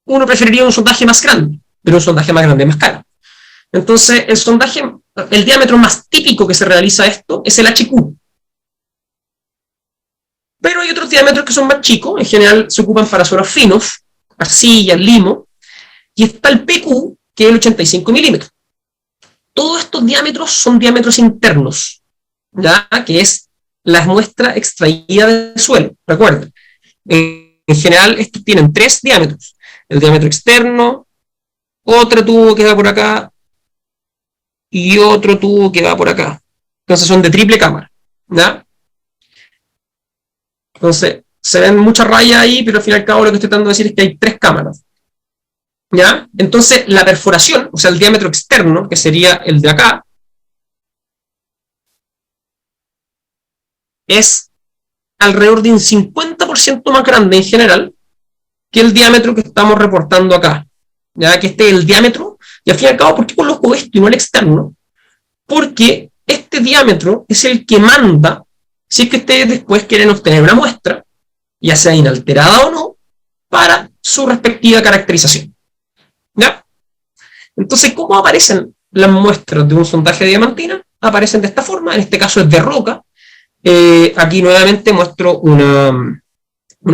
uno preferiría un sondaje más grande, pero un sondaje más grande es más caro. Entonces, el diámetro más típico que se realiza esto es el HQ. Pero hay otros diámetros que son más chicos, en general se ocupan para suelos finos, arcilla, limo, y está el PQ, que es el 85 milímetros. Todos estos diámetros son diámetros internos, ¿ya? Que es la muestra extraída del suelo. Recuerden, en general estos tienen 3 diámetros. El diámetro externo, otro tubo que va por acá, y otro tubo que va por acá. Entonces son de triple cámara, ¿ya? Entonces, se ven muchas rayas ahí, pero al fin y al cabo lo que estoy tratando de decir es que hay 3 cámaras, ¿ya? Entonces, la perforación, o sea, el diámetro externo, que sería el de acá, es alrededor de un 50% más grande en general que el diámetro que estamos reportando acá, ¿ya? Que este es el diámetro, y al fin y al cabo, ¿por qué coloco esto y no el externo? Porque este diámetro es el que manda si es que ustedes después quieren obtener una muestra, ya sea inalterada o no, para su respectiva caracterización, ¿ya? Entonces, ¿cómo aparecen las muestras de un sondaje de diamantina? Aparecen de esta forma, en este caso es de roca. Aquí nuevamente muestro una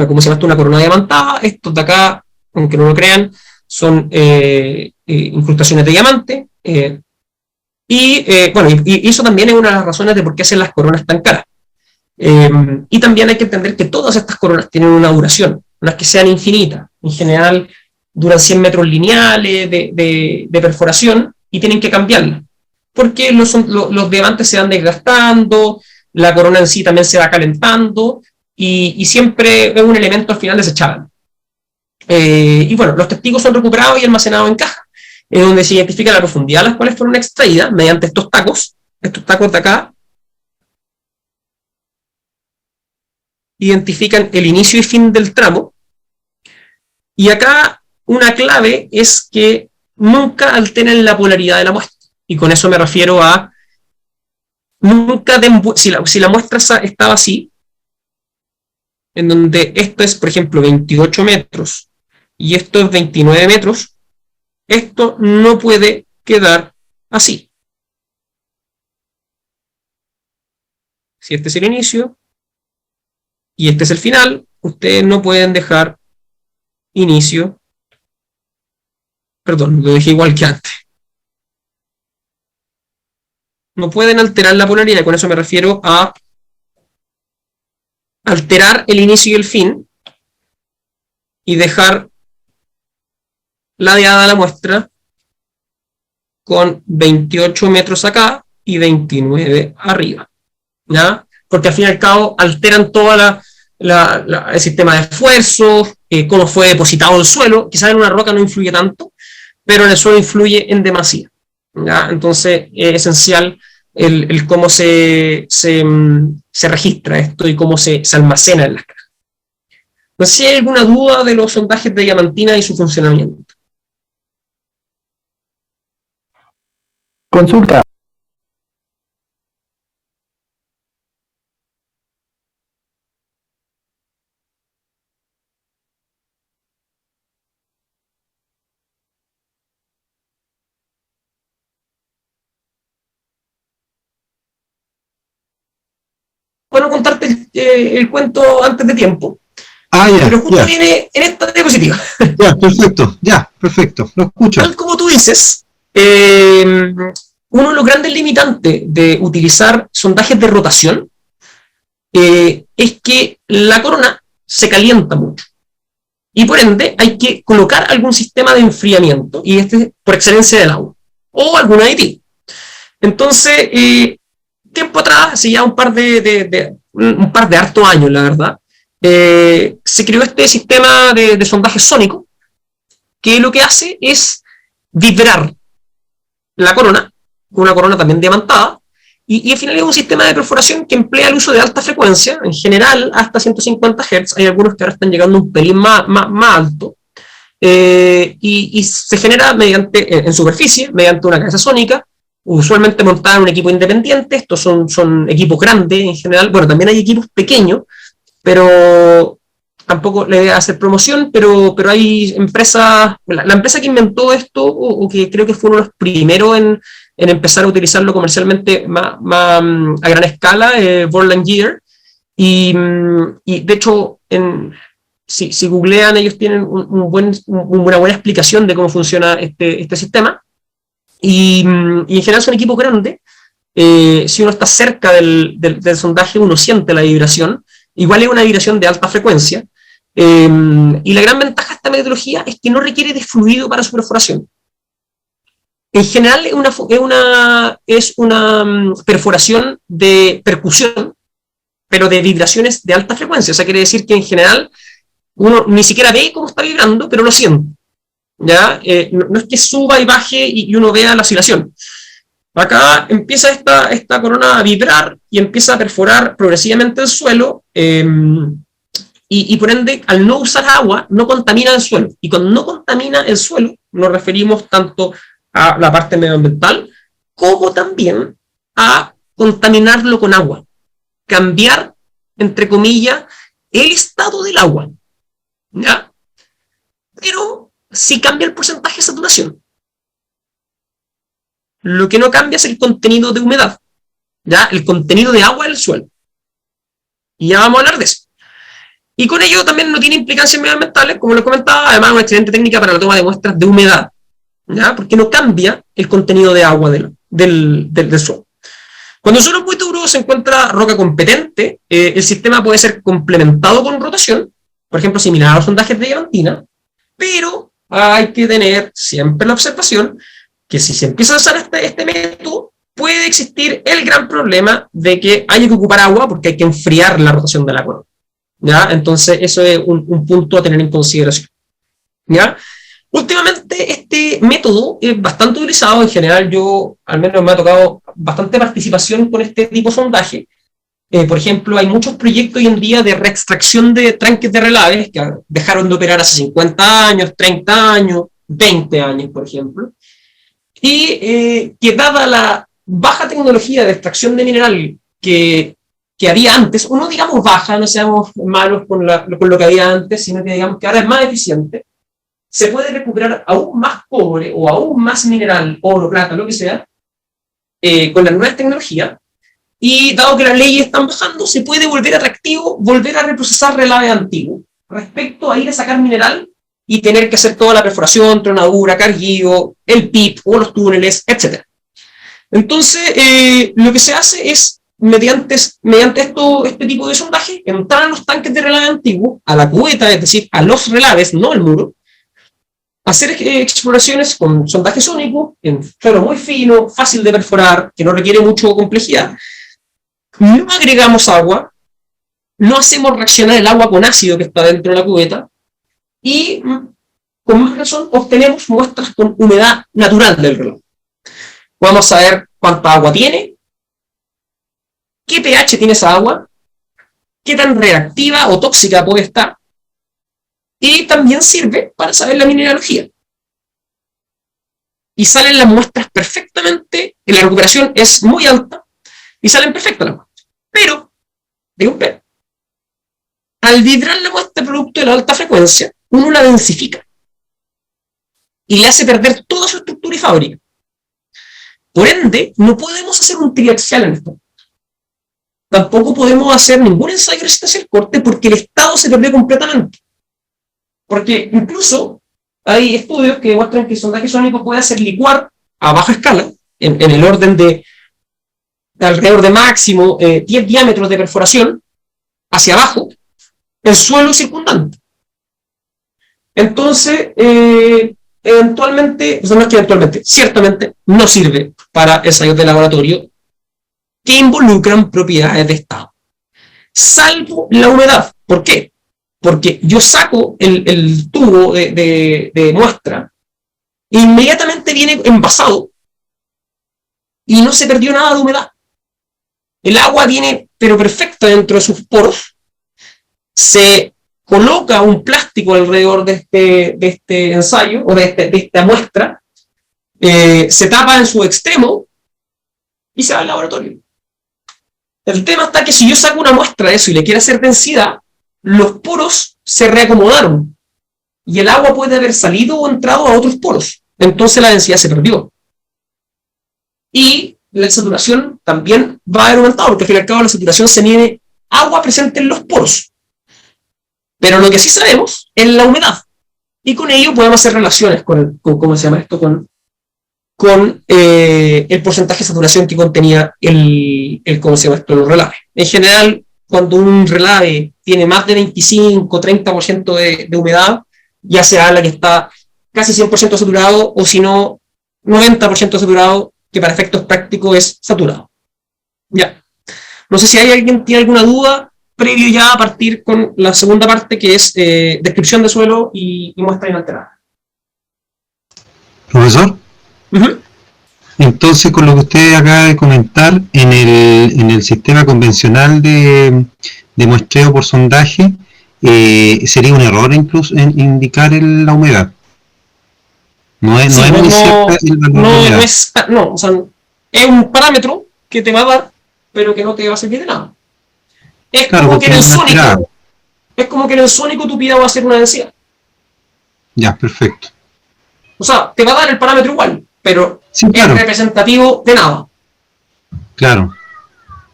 ¿cómo se llama esto? Una corona diamantada. Estos de acá, aunque no lo crean, son incrustaciones de diamante. Bueno, y eso también es una de las razones de por qué hacen las coronas tan caras. Y también hay que entender que todas estas coronas tienen una duración, no es que sean infinitas. En general duran 100 metros lineales de perforación y tienen que cambiarla, porque los diamantes se van desgastando, la corona en sí también se va calentando, y siempre es un elemento al final desechable. Y bueno, los testigos son recuperados y almacenados en caja, donde se identifica la profundidad a las cuales fueron extraídas mediante estos tacos de acá, identifican el inicio y fin del tramo. Y acá una clave es que nunca alteren la polaridad de la muestra. Y con eso me refiero a nunca si la muestra estaba así, en donde esto es, por ejemplo, 28 metros y esto es 29 metros, esto no puede quedar así. Si este es el inicio y este es el final, ustedes no pueden dejar inicio, perdón, lo dije igual que antes. No pueden alterar la polaridad, con eso me refiero a alterar el inicio y el fin y dejar ladeada la muestra con 28 metros acá y 29 arriba, ¿ya? Porque al fin y al cabo alteran toda el sistema de esfuerzo, cómo fue depositado el suelo. Quizás en una roca no influye tanto, pero en el suelo influye en demasía, ¿ya? Entonces es esencial el cómo se registra esto y cómo se almacena en las cajas. No sé si hay alguna duda de los sondajes de diamantina y su funcionamiento. Consulta. Bueno, contarte el cuento antes de tiempo. Ah, ya, Pero justo ya, viene en esta diapositiva. ya, perfecto, lo escucho. Tal como tú dices, uno de los grandes limitantes de utilizar sondajes de rotación es que la corona se calienta mucho. Y por ende hay que colocar algún sistema de enfriamiento, y este es por excelencia del agua, o algún aditivo. Entonces, tiempo atrás, hace ya un par de hartos años, la verdad, se creó este sistema de sondaje sónico, que lo que hace es vibrar la corona, una corona también diamantada, y al final es un sistema de perforación que emplea el uso de alta frecuencia, en general hasta 150 Hz, hay algunos que ahora están llegando a un pelín más alto, y se genera en superficie, mediante una cabeza sónica, usualmente montada en un equipo independiente. Estos son equipos grandes en general. Bueno, también hay equipos pequeños, pero tampoco le voy a hacer promoción, pero hay empresas, la empresa que inventó esto, o que creo que fue uno de los primeros en empezar a utilizarlo comercialmente más a gran escala, Borland Gear, y de hecho, si googlean, ellos tienen una buena explicación de cómo funciona este sistema, y en general son equipos grandes. Si uno está cerca del sondaje, uno siente la vibración. Igual es una vibración de alta frecuencia, y la gran ventaja de esta metodología es que no requiere de fluido para su perforación. En general es una perforación de percusión, pero de vibraciones de alta frecuencia. O sea, quiere decir que en general uno ni siquiera ve cómo está vibrando, pero lo siente, ¿ya? No es que suba y baje y uno vea la oscilación. Acá empieza esta corona a vibrar y empieza a perforar progresivamente el suelo, y por ende, al no usar agua, no contamina el suelo. Y cuando no contamina el suelo, nos referimos tanto a la parte medioambiental como también a contaminarlo con agua. Cambiar, entre comillas, el estado del agua, ¿ya? Pero sí cambia el porcentaje de saturación. Lo que no cambia es el contenido de humedad, ¿ya? El contenido de agua del suelo. Y ya vamos a hablar de eso. Y con ello también no tiene implicancias medioambientales, como les comentaba. Además, una excelente técnica para la toma de muestras de humedad, ¿ya? Porque no cambia el contenido de agua del suelo. Cuando el suelo es muy duro, se encuentra roca competente, el sistema puede ser complementado con rotación, por ejemplo, similar a los sondajes de diamantina, pero hay que tener siempre la observación que si se empieza a usar este método, puede existir el gran problema de que haya que ocupar agua porque hay que enfriar la rotación de la corona, ¿ya? Entonces, eso es un punto a tener en consideración, ¿ya? Últimamente este método es bastante utilizado. En general, yo al menos me ha tocado bastante participación con este tipo de sondaje. Por ejemplo, hay muchos proyectos hoy en día de reextracción de tranques de relaves que dejaron de operar hace 50 años, 30 años, 20 años, por ejemplo, y que dada la baja tecnología de extracción de mineral que había antes, o no digamos baja, no seamos malos con lo que había antes, sino que digamos que ahora es más eficiente, se puede recuperar aún más cobre o aún más mineral, oro, plata, lo que sea, con las nuevas tecnologías. Y dado que las leyes están bajando, se puede volver atractivo, volver a reprocesar relave antiguo, respecto a ir a sacar mineral y tener que hacer toda la perforación, tronadura, carguío, el PIP o los túneles, etc. Entonces, lo que se hace es, mediante este tipo de sondaje, entrar a los tanques de relave antiguo, a la cubeta, es decir, a los relaves, no al muro, hacer exploraciones con sondaje sónico, en suelo muy fino, fácil de perforar, que no requiere mucha complejidad. No agregamos agua, no hacemos reaccionar el agua con ácido que está dentro de la cubeta, y con más razón obtenemos muestras con humedad natural del reloj. Vamos a ver cuánta agua tiene, qué pH tiene esa agua, qué tan reactiva o tóxica puede estar, y también sirve para saber la mineralogía. Y salen las muestras perfectamente, y la recuperación es muy alta, y salen perfectas las muestras. Pero, digo, al vibrar la muestra producto de la alta frecuencia, uno la densifica y le hace perder toda su estructura y fábrica. Por ende, no podemos hacer un triaxial en esto. Tampoco podemos hacer ningún ensayo de resistencia al corte porque el estado se perdió completamente. Porque incluso hay estudios que demuestran que el sondaje sónico puede hacer licuar a baja escala, en el orden de alrededor de máximo 10 diámetros de perforación hacia abajo, el suelo circundante. Entonces, eventualmente, o sea, no es que eventualmente, ciertamente no sirve para ensayos de laboratorio que involucran propiedades de estado. Salvo la humedad. ¿Por qué? Porque yo saco el tubo de muestra e inmediatamente viene envasado y no se perdió nada de humedad. El agua viene, pero perfecta dentro de sus poros. Se coloca un plástico alrededor de este ensayo, o de esta muestra, se tapa en su extremo y se va al laboratorio. El tema está que si yo saco una muestra de eso y le quiero hacer densidad, los poros se reacomodaron y el agua puede haber salido o entrado a otros poros. Entonces la densidad se perdió. Y la saturación también va a haber aumentado, porque al fin y al cabo la saturación se mide agua presente en los poros. Pero lo que sí sabemos es la humedad. Y con ello podemos hacer relaciones con ¿cómo se llama esto? Con el porcentaje de saturación que contenía ¿cómo se llama esto? Los relaves. En general, cuando un relave tiene más de 25-30% de humedad, ya se habla que está casi 100% saturado, o si no, 90% saturado, que para efectos prácticos es saturado. Ya. No sé si hay alguien que tiene alguna duda previo ya a partir con la segunda parte, que es descripción de suelo y muestra inalterada. Profesor, entonces con lo que usted acaba de comentar, en el sistema convencional de muestreo por sondaje, sería un error incluso en indicar la humedad. No es muy cierto el valor de humedad. No, o sea, es un parámetro que te va a dar, pero que no te va a servir de nada. Es claro, como que en el sónico. Es como que en el sónico tu pida va a ser una densidad. Ya, perfecto. O sea, te va a dar el parámetro igual, pero sí, claro, es representativo de nada. Claro.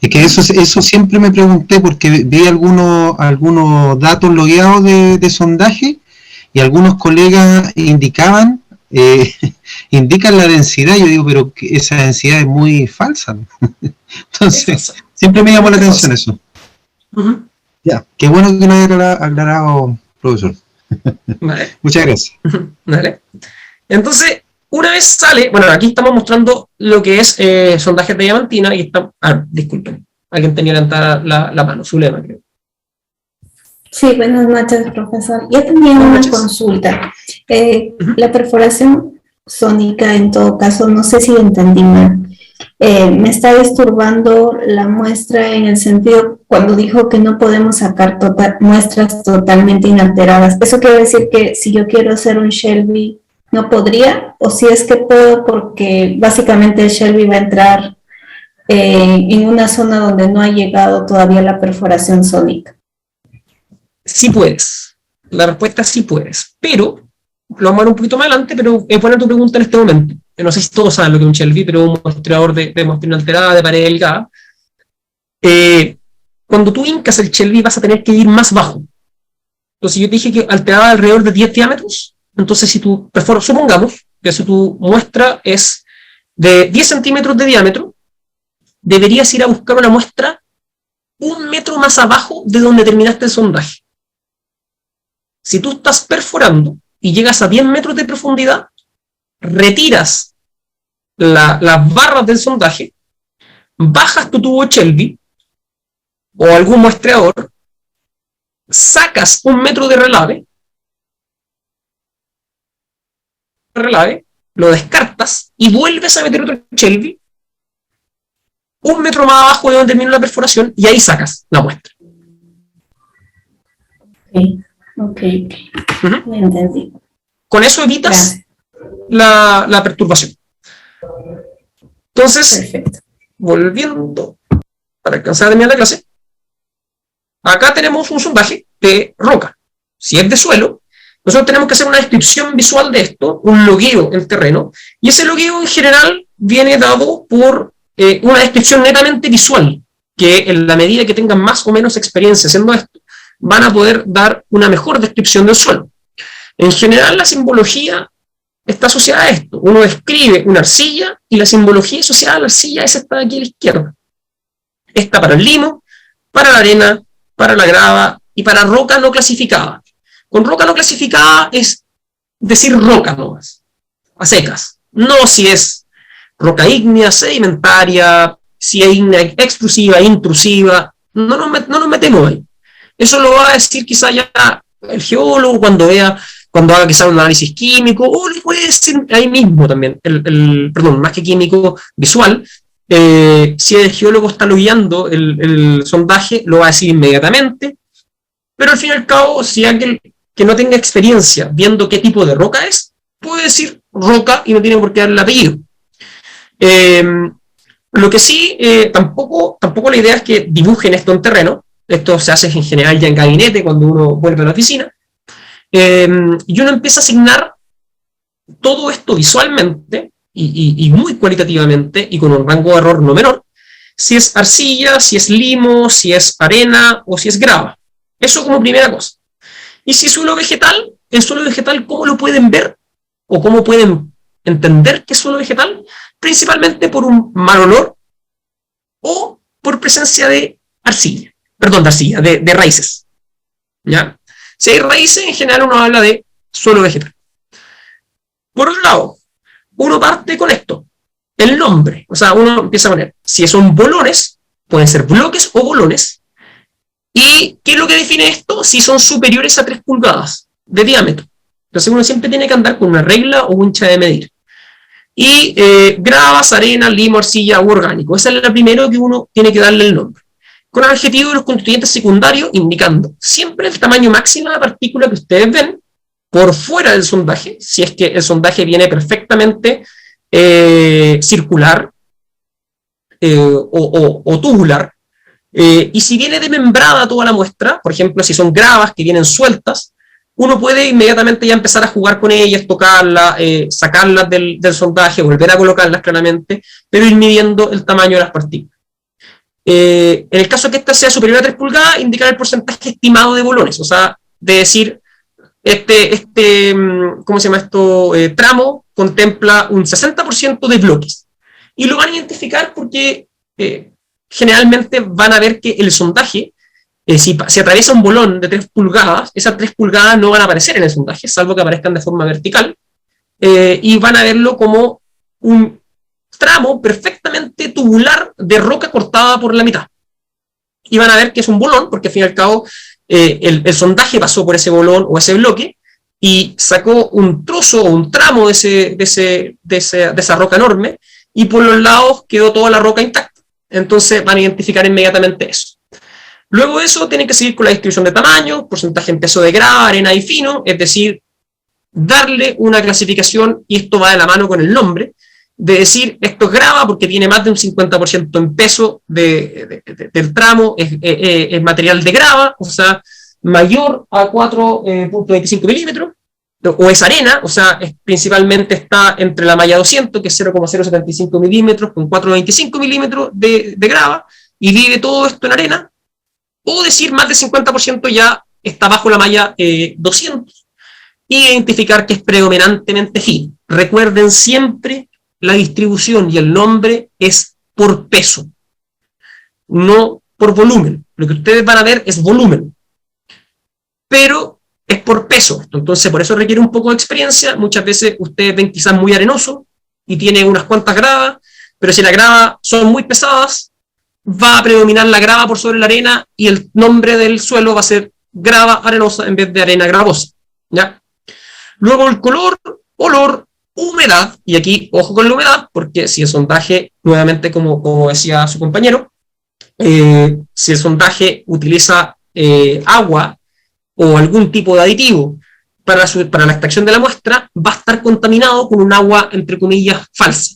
Es que eso siempre me pregunté, porque vi algunos datos logueados de sondaje, y algunos colegas indican la densidad. Yo digo, pero esa densidad es muy falsa. Entonces, siempre me llamó la atención eso. Ya, qué bueno que nos haya aclarado, profesor. Vale. Muchas gracias. Vale. Entonces, una vez sale, bueno, aquí estamos mostrando lo que es sondajes de diamantina, y está, disculpen, alguien tenía levantada la mano, Zulema, creo. Sí, buenas noches, profesor. Yo tenía una consulta. La perforación sónica, en todo caso, no sé si entendí mal. Me está disturbando la muestra en el sentido cuando dijo que no podemos sacar muestras totalmente inalteradas. ¿Eso quiere decir que si yo quiero hacer un Shelby no podría? ¿O si es que puedo, porque básicamente el Shelby va a entrar en una zona donde no ha llegado todavía la perforación sónica? Sí puedes. La respuesta es sí puedes. Pero, lo vamos a ver un poquito más adelante, pero es buena tu pregunta en este momento. No sé si todos saben lo que es un Shelby, pero un muestreador de muestra inalterada, de pared delgada. Cuando tú hincas el Shelby vas a tener que ir más bajo. Entonces yo te dije que alteraba alrededor de 10 diámetros. Entonces si tú perforas, supongamos que si tu muestra es de 10 centímetros de diámetro, deberías ir a buscar una muestra 1 metro más abajo de donde terminaste el sondaje. Si tú estás perforando y llegas a 10 metros de profundidad, retiras las barras del sondaje, bajas tu tubo Shelby o algún muestreador sacas 1 metro de relave, lo descartas y vuelves a meter otro Shelby 1 metro más abajo de donde termina la perforación y ahí sacas la muestra. Ok. Me entendí. Con eso evitas la perturbación. Entonces, Perfecto. volviendo para alcanzar a terminar la clase, acá tenemos un sondaje de roca. Si es de suelo, nosotros tenemos que hacer una descripción visual de esto, un logueo en terreno, y ese logueo en general viene dado por una descripción netamente visual, que en la medida que tengan más o menos experiencia haciendo esto, van a poder dar una mejor descripción del suelo. En general, la simbología está asociada a esto. Uno describe una arcilla y la simbología asociada a la arcilla es esta de aquí a la izquierda. Esta para el limo, para la arena, para la grava y para roca no clasificada. Con roca no clasificada es decir roca nomás, a secas. No si es roca ígnea, sedimentaria, si es ígnea extrusiva, intrusiva. No nos metemos ahí. Eso lo va a decir quizá ya el geólogo cuando haga quizá un análisis químico, o lo puede decir ahí mismo también, perdón, más que químico, visual. Si el geólogo está logueando el sondaje, lo va a decir inmediatamente, pero al fin y al cabo, si alguien que no tenga experiencia viendo qué tipo de roca es, puede decir roca y no tiene por qué darle el apellido. Lo que sí, tampoco la idea es que dibujen esto en terreno. Esto se hace en general ya en gabinete cuando uno vuelve a la oficina, y uno empieza a asignar todo esto visualmente y muy cualitativamente y con un rango de error no menor, si es arcilla, si es limo, si es arena o si es grava. Eso como primera cosa. Y si es suelo vegetal, el suelo vegetal, ¿cómo lo pueden ver? ¿O cómo pueden entender que es suelo vegetal? Principalmente por un mal olor o por presencia de arcilla. Perdón, de raíces. ¿Ya? Si hay raíces, en general uno habla de suelo vegetal. Por otro lado, uno parte con esto, el nombre. O sea, uno empieza a poner, si son bolones, pueden ser bloques o bolones. ¿Y qué es lo que define esto? Si son superiores a 3 pulgadas de diámetro. Entonces uno siempre tiene que andar con una regla o wincha de medir. Y gravas, arena, limo, arcilla u orgánico. Esa es la primera que uno tiene que darle el nombre. Con el adjetivo de los constituyentes secundarios, indicando siempre el tamaño máximo de la partícula que ustedes ven por fuera del sondaje, si es que el sondaje viene perfectamente circular o tubular, y si viene desmembrada toda la muestra, por ejemplo, si son gravas que vienen sueltas, uno puede inmediatamente ya empezar a jugar con ellas, tocarlas, sacarlas del sondaje, volver a colocarlas claramente, pero ir midiendo el tamaño de las partículas. En el caso que esta sea superior a 3 pulgadas, indicar el porcentaje estimado de bolones, o sea, de decir, ¿cómo se llama esto? Tramo contempla un 60% de bloques. Y lo van a identificar porque generalmente van a ver que el sondaje, si atraviesa un bolón de 3 pulgadas, esas 3 pulgadas no van a aparecer en el sondaje, salvo que aparezcan de forma vertical, y van a verlo como un tramo perfectamente tubular de roca cortada por la mitad. Y van a ver que es un bolón, porque al fin y al cabo el sondaje pasó por ese bolón o ese bloque y sacó un trozo o un tramo de esa roca enorme, y por los lados quedó toda la roca intacta. Entonces van a identificar inmediatamente eso. Luego de eso tienen que seguir con la distribución de tamaño, porcentaje en peso de grava, arena y fino, es decir, darle una clasificación, y esto va de la mano con el nombre, de decir, esto es grava porque tiene más de un 50% en peso del tramo, es material de grava, o sea, mayor a 4.25 milímetros, o es arena, o sea, principalmente está entre la malla 200, que es 0,075 milímetros, con 4.25 milímetros de grava, y vive todo esto en arena, o decir más del 50% ya está bajo la malla 200, y identificar que es predominantemente fino. Recuerden siempre, la distribución y el nombre es por peso, no por volumen. Lo que ustedes van a ver es volumen, pero es por peso. Entonces, por eso requiere un poco de experiencia. Muchas veces ustedes ven quizás muy arenoso y tiene unas cuantas gravas, pero si las gravas son muy pesadas, va a predominar la grava por sobre la arena y el nombre del suelo va a ser grava arenosa en vez de arena gravosa, ¿ya? Luego el color, olor, humedad, y aquí ojo con la humedad, porque si el sondaje, nuevamente como decía su compañero, si el sondaje utiliza agua o algún tipo de aditivo para la extracción de la muestra, va a estar contaminado con un agua, entre comillas, falsa.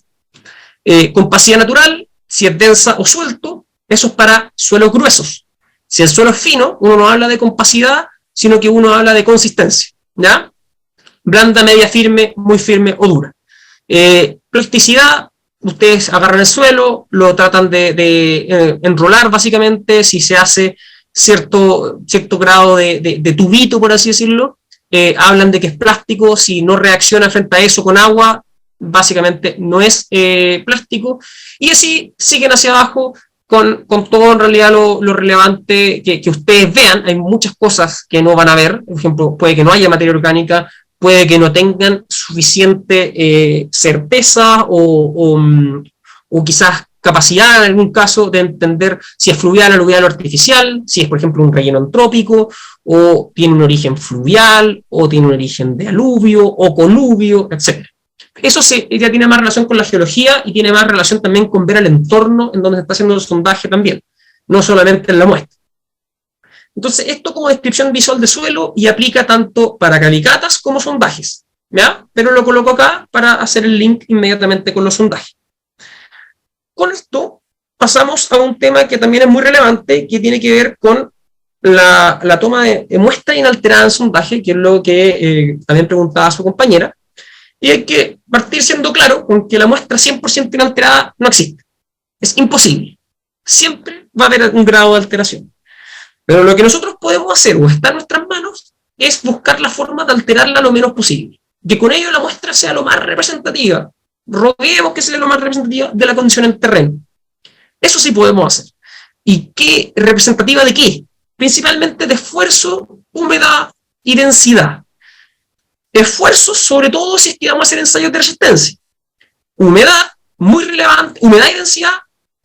Compacidad natural, si es densa o suelto, eso es para suelos gruesos. Si el suelo es fino, uno no habla de compacidad, sino que uno habla de consistencia, ¿ya? Blanda, media, firme, muy firme o dura. Plasticidad, ustedes agarran el suelo, lo tratan de enrolar básicamente, si se hace cierto grado de tubito, por así decirlo, hablan de que es plástico, si no reacciona frente a eso con agua, básicamente no es plástico, y así siguen hacia abajo con todo en realidad lo relevante que ustedes vean. Hay muchas cosas que no van a ver, por ejemplo, puede que no haya materia orgánica, puede que no tengan suficiente certeza o quizás capacidad en algún caso de entender si es fluvial, aluvial o artificial, si es por ejemplo un relleno antrópico, o tiene un origen fluvial, o tiene un origen de aluvio o coluvio, etc. Eso ya tiene más relación con la geología y tiene más relación también con ver el entorno en donde se está haciendo el sondaje también, no solamente en la muestra. Entonces, esto como descripción visual de suelo y aplica tanto para calicatas como sondajes, ¿ya? Pero lo coloco acá para hacer el link inmediatamente con los sondajes. Con esto pasamos a un tema que también es muy relevante, que tiene que ver con la toma de muestra inalterada en sondaje, que es lo que también preguntaba su compañera, y hay que partir siendo claro con que la muestra 100% inalterada no existe. Es imposible. Siempre va a haber un grado de alteración. Pero lo que nosotros podemos hacer, o está en nuestras manos, es buscar la forma de alterarla lo menos posible. Que con ello la muestra sea lo más representativa. Roguemos que sea lo más representativa de la condición en terreno. Eso sí podemos hacer. ¿Y qué representativa de qué? Principalmente de esfuerzo, humedad y densidad. Esfuerzo, sobre todo si es que vamos a hacer ensayos de resistencia. Humedad, muy relevante. Humedad y densidad,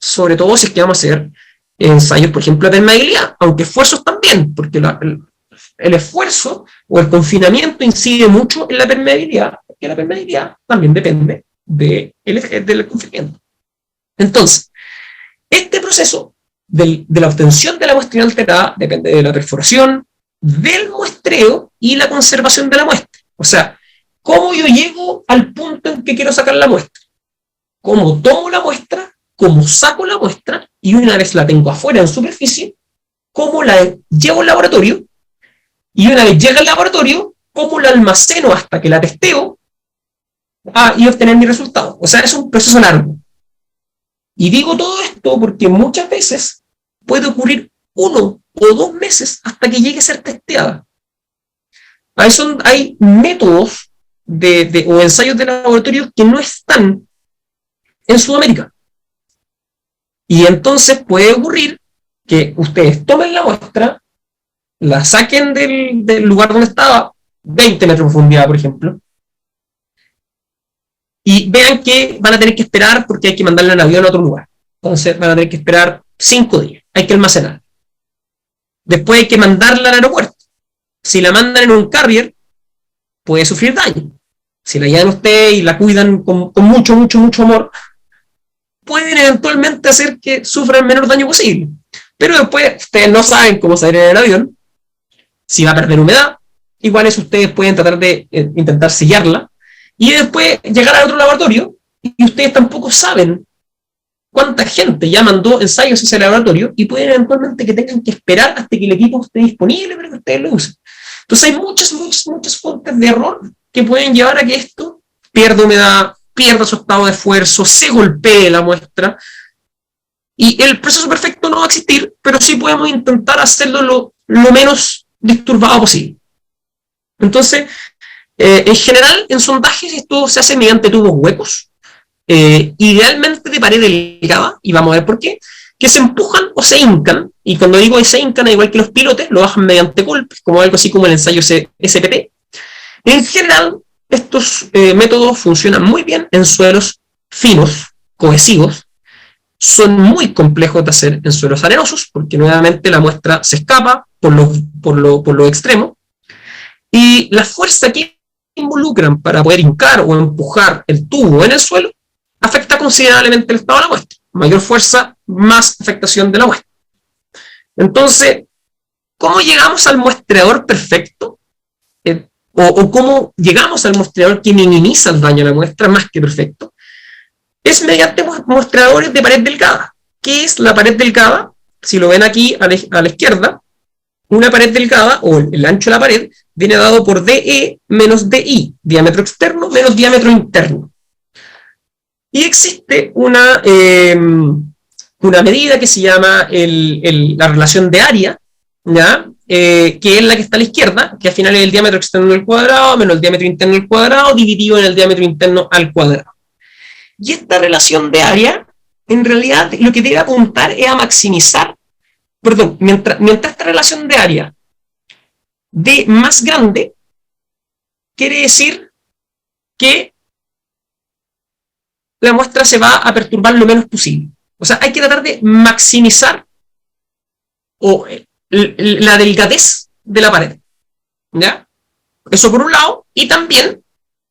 sobre todo si es que vamos a hacer ensayos, por ejemplo, de permeabilidad, aunque esfuerzos también, porque el esfuerzo o el confinamiento incide mucho en la permeabilidad, porque la permeabilidad también depende del confinamiento. Entonces, este proceso de la obtención de la muestra inalterada depende de la perforación, del muestreo y la conservación de la muestra. O sea, ¿cómo yo llego al punto en que quiero sacar la muestra? ¿Cómo tomo la muestra? ¿Cómo saco la muestra? Y una vez la tengo afuera en superficie, ¿cómo la llevo al laboratorio? Y una vez llega al laboratorio, ¿cómo la almaceno hasta que la testeo? Y obtener mi resultado. O sea, es un proceso largo. Y digo todo esto porque muchas veces puede ocurrir 1 o 2 meses hasta que llegue a ser testeada. Hay métodos o ensayos de laboratorio que no están en Sudamérica. Y entonces puede ocurrir que ustedes tomen la muestra, la saquen del lugar donde estaba, 20 metros de profundidad, por ejemplo, y vean que van a tener que esperar porque hay que mandarla en avión a otro lugar. Entonces van a tener que esperar 5 días. Hay que almacenar. Después hay que mandarla al aeropuerto. Si la mandan en un carrier, puede sufrir daño. Si la llevan ustedes y la cuidan con mucho, mucho, mucho amor, pueden eventualmente hacer que sufra el menor daño posible. Pero después ustedes no saben cómo salir en el avión, si va a perder humedad, igual eso ustedes pueden tratar de intentar sellarla, y después llegar al otro laboratorio, y ustedes tampoco saben cuánta gente ya mandó ensayos a ese laboratorio, y pueden eventualmente que tengan que esperar hasta que el equipo esté disponible para que ustedes lo usen. Entonces hay muchas fuentes de error que pueden llevar a que esto pierda humedad, pierda su estado de esfuerzo, se golpee la muestra, y el proceso perfecto no va a existir, pero sí podemos intentar hacerlo lo menos disturbado posible. Entonces, en general, en sondajes esto se hace mediante tubos huecos, idealmente de pared delgada, y vamos a ver por qué, que se empujan o se hincan, y cuando digo se hincan, igual que los pilotes, lo bajan mediante golpes, como algo así como el ensayo SPT. En general, estos métodos funcionan muy bien en suelos finos, cohesivos. Son muy complejos de hacer en suelos arenosos, porque nuevamente la muestra se escapa, por los extremos, y la fuerza que involucran para poder hincar o empujar el tubo en el suelo afecta considerablemente el estado de la muestra. Mayor fuerza, más afectación de la muestra. Entonces, ¿cómo llegamos al muestreador perfecto? O cómo llegamos al muestreador que minimiza el daño a la muestra más que perfecto? Es mediante muestreadores de pared delgada. ¿Qué es la pared delgada? Si lo ven aquí a la izquierda, una pared delgada, o el ancho de la pared, viene dado por DE menos DI, diámetro externo menos diámetro interno. Y existe una medida que se llama la relación de área, ¿ya? Que es la que está a la izquierda, que al final es el diámetro externo al cuadrado menos el diámetro interno al cuadrado dividido en el diámetro interno al cuadrado. Y esta relación de área, en realidad, lo que debe apuntar es a maximizar, mientras esta relación de área de más grande, quiere decir que la muestra se va a perturbar lo menos posible. O sea, hay que tratar de maximizar la delgadez de la pared, ¿ya? Eso por un lado, y también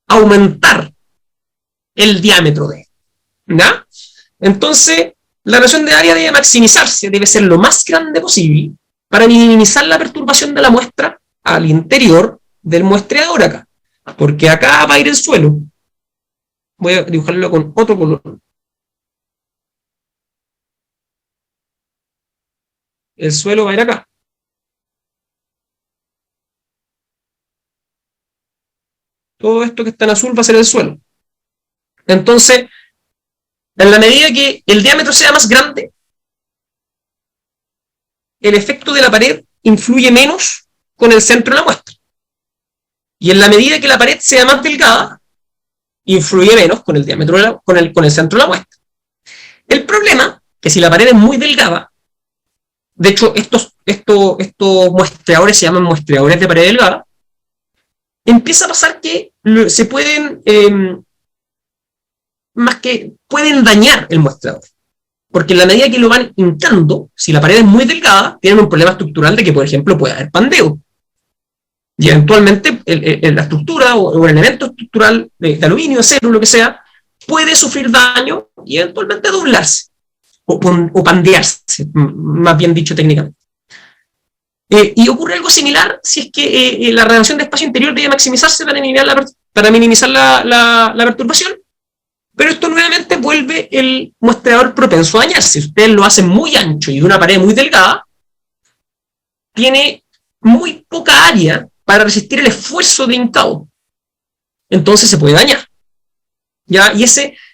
aumentar el diámetro de, ¿ya? Entonces, la relación de área debe maximizarse, debe ser lo más grande posible para minimizar la perturbación de la muestra al interior del muestreador acá, porque acá va a ir el suelo. Voy a dibujarlo con otro color. El suelo va a ir acá. Todo esto que está en azul va a ser el suelo. Entonces, en la medida que el diámetro sea más grande, el efecto de la pared influye menos con el centro de la muestra. Y en la medida que la pared sea más delgada, influye menos con el diámetro con el centro de la muestra. El problema es que si la pared es muy delgada, de hecho estos muestreadores se llaman muestreadores de pared delgada, empieza a pasar que se pueden pueden dañar el muestreador. Porque en la medida que lo van hincando, si la pared es muy delgada, tienen un problema estructural de que, por ejemplo, puede haber pandeo. Y eventualmente la estructura o el elemento estructural de aluminio, acero, lo que sea, puede sufrir daño y eventualmente doblarse o pandearse, más bien dicho técnicamente. Y ocurre algo similar si es que la relación de espacio interior debe maximizarse para minimizar la perturbación, pero esto nuevamente vuelve el muestreador propenso a dañarse. Si ustedes lo hacen muy ancho y de una pared muy delgada, tiene muy poca área para resistir el esfuerzo de hincado. Entonces se puede dañar. ¿Ya? Y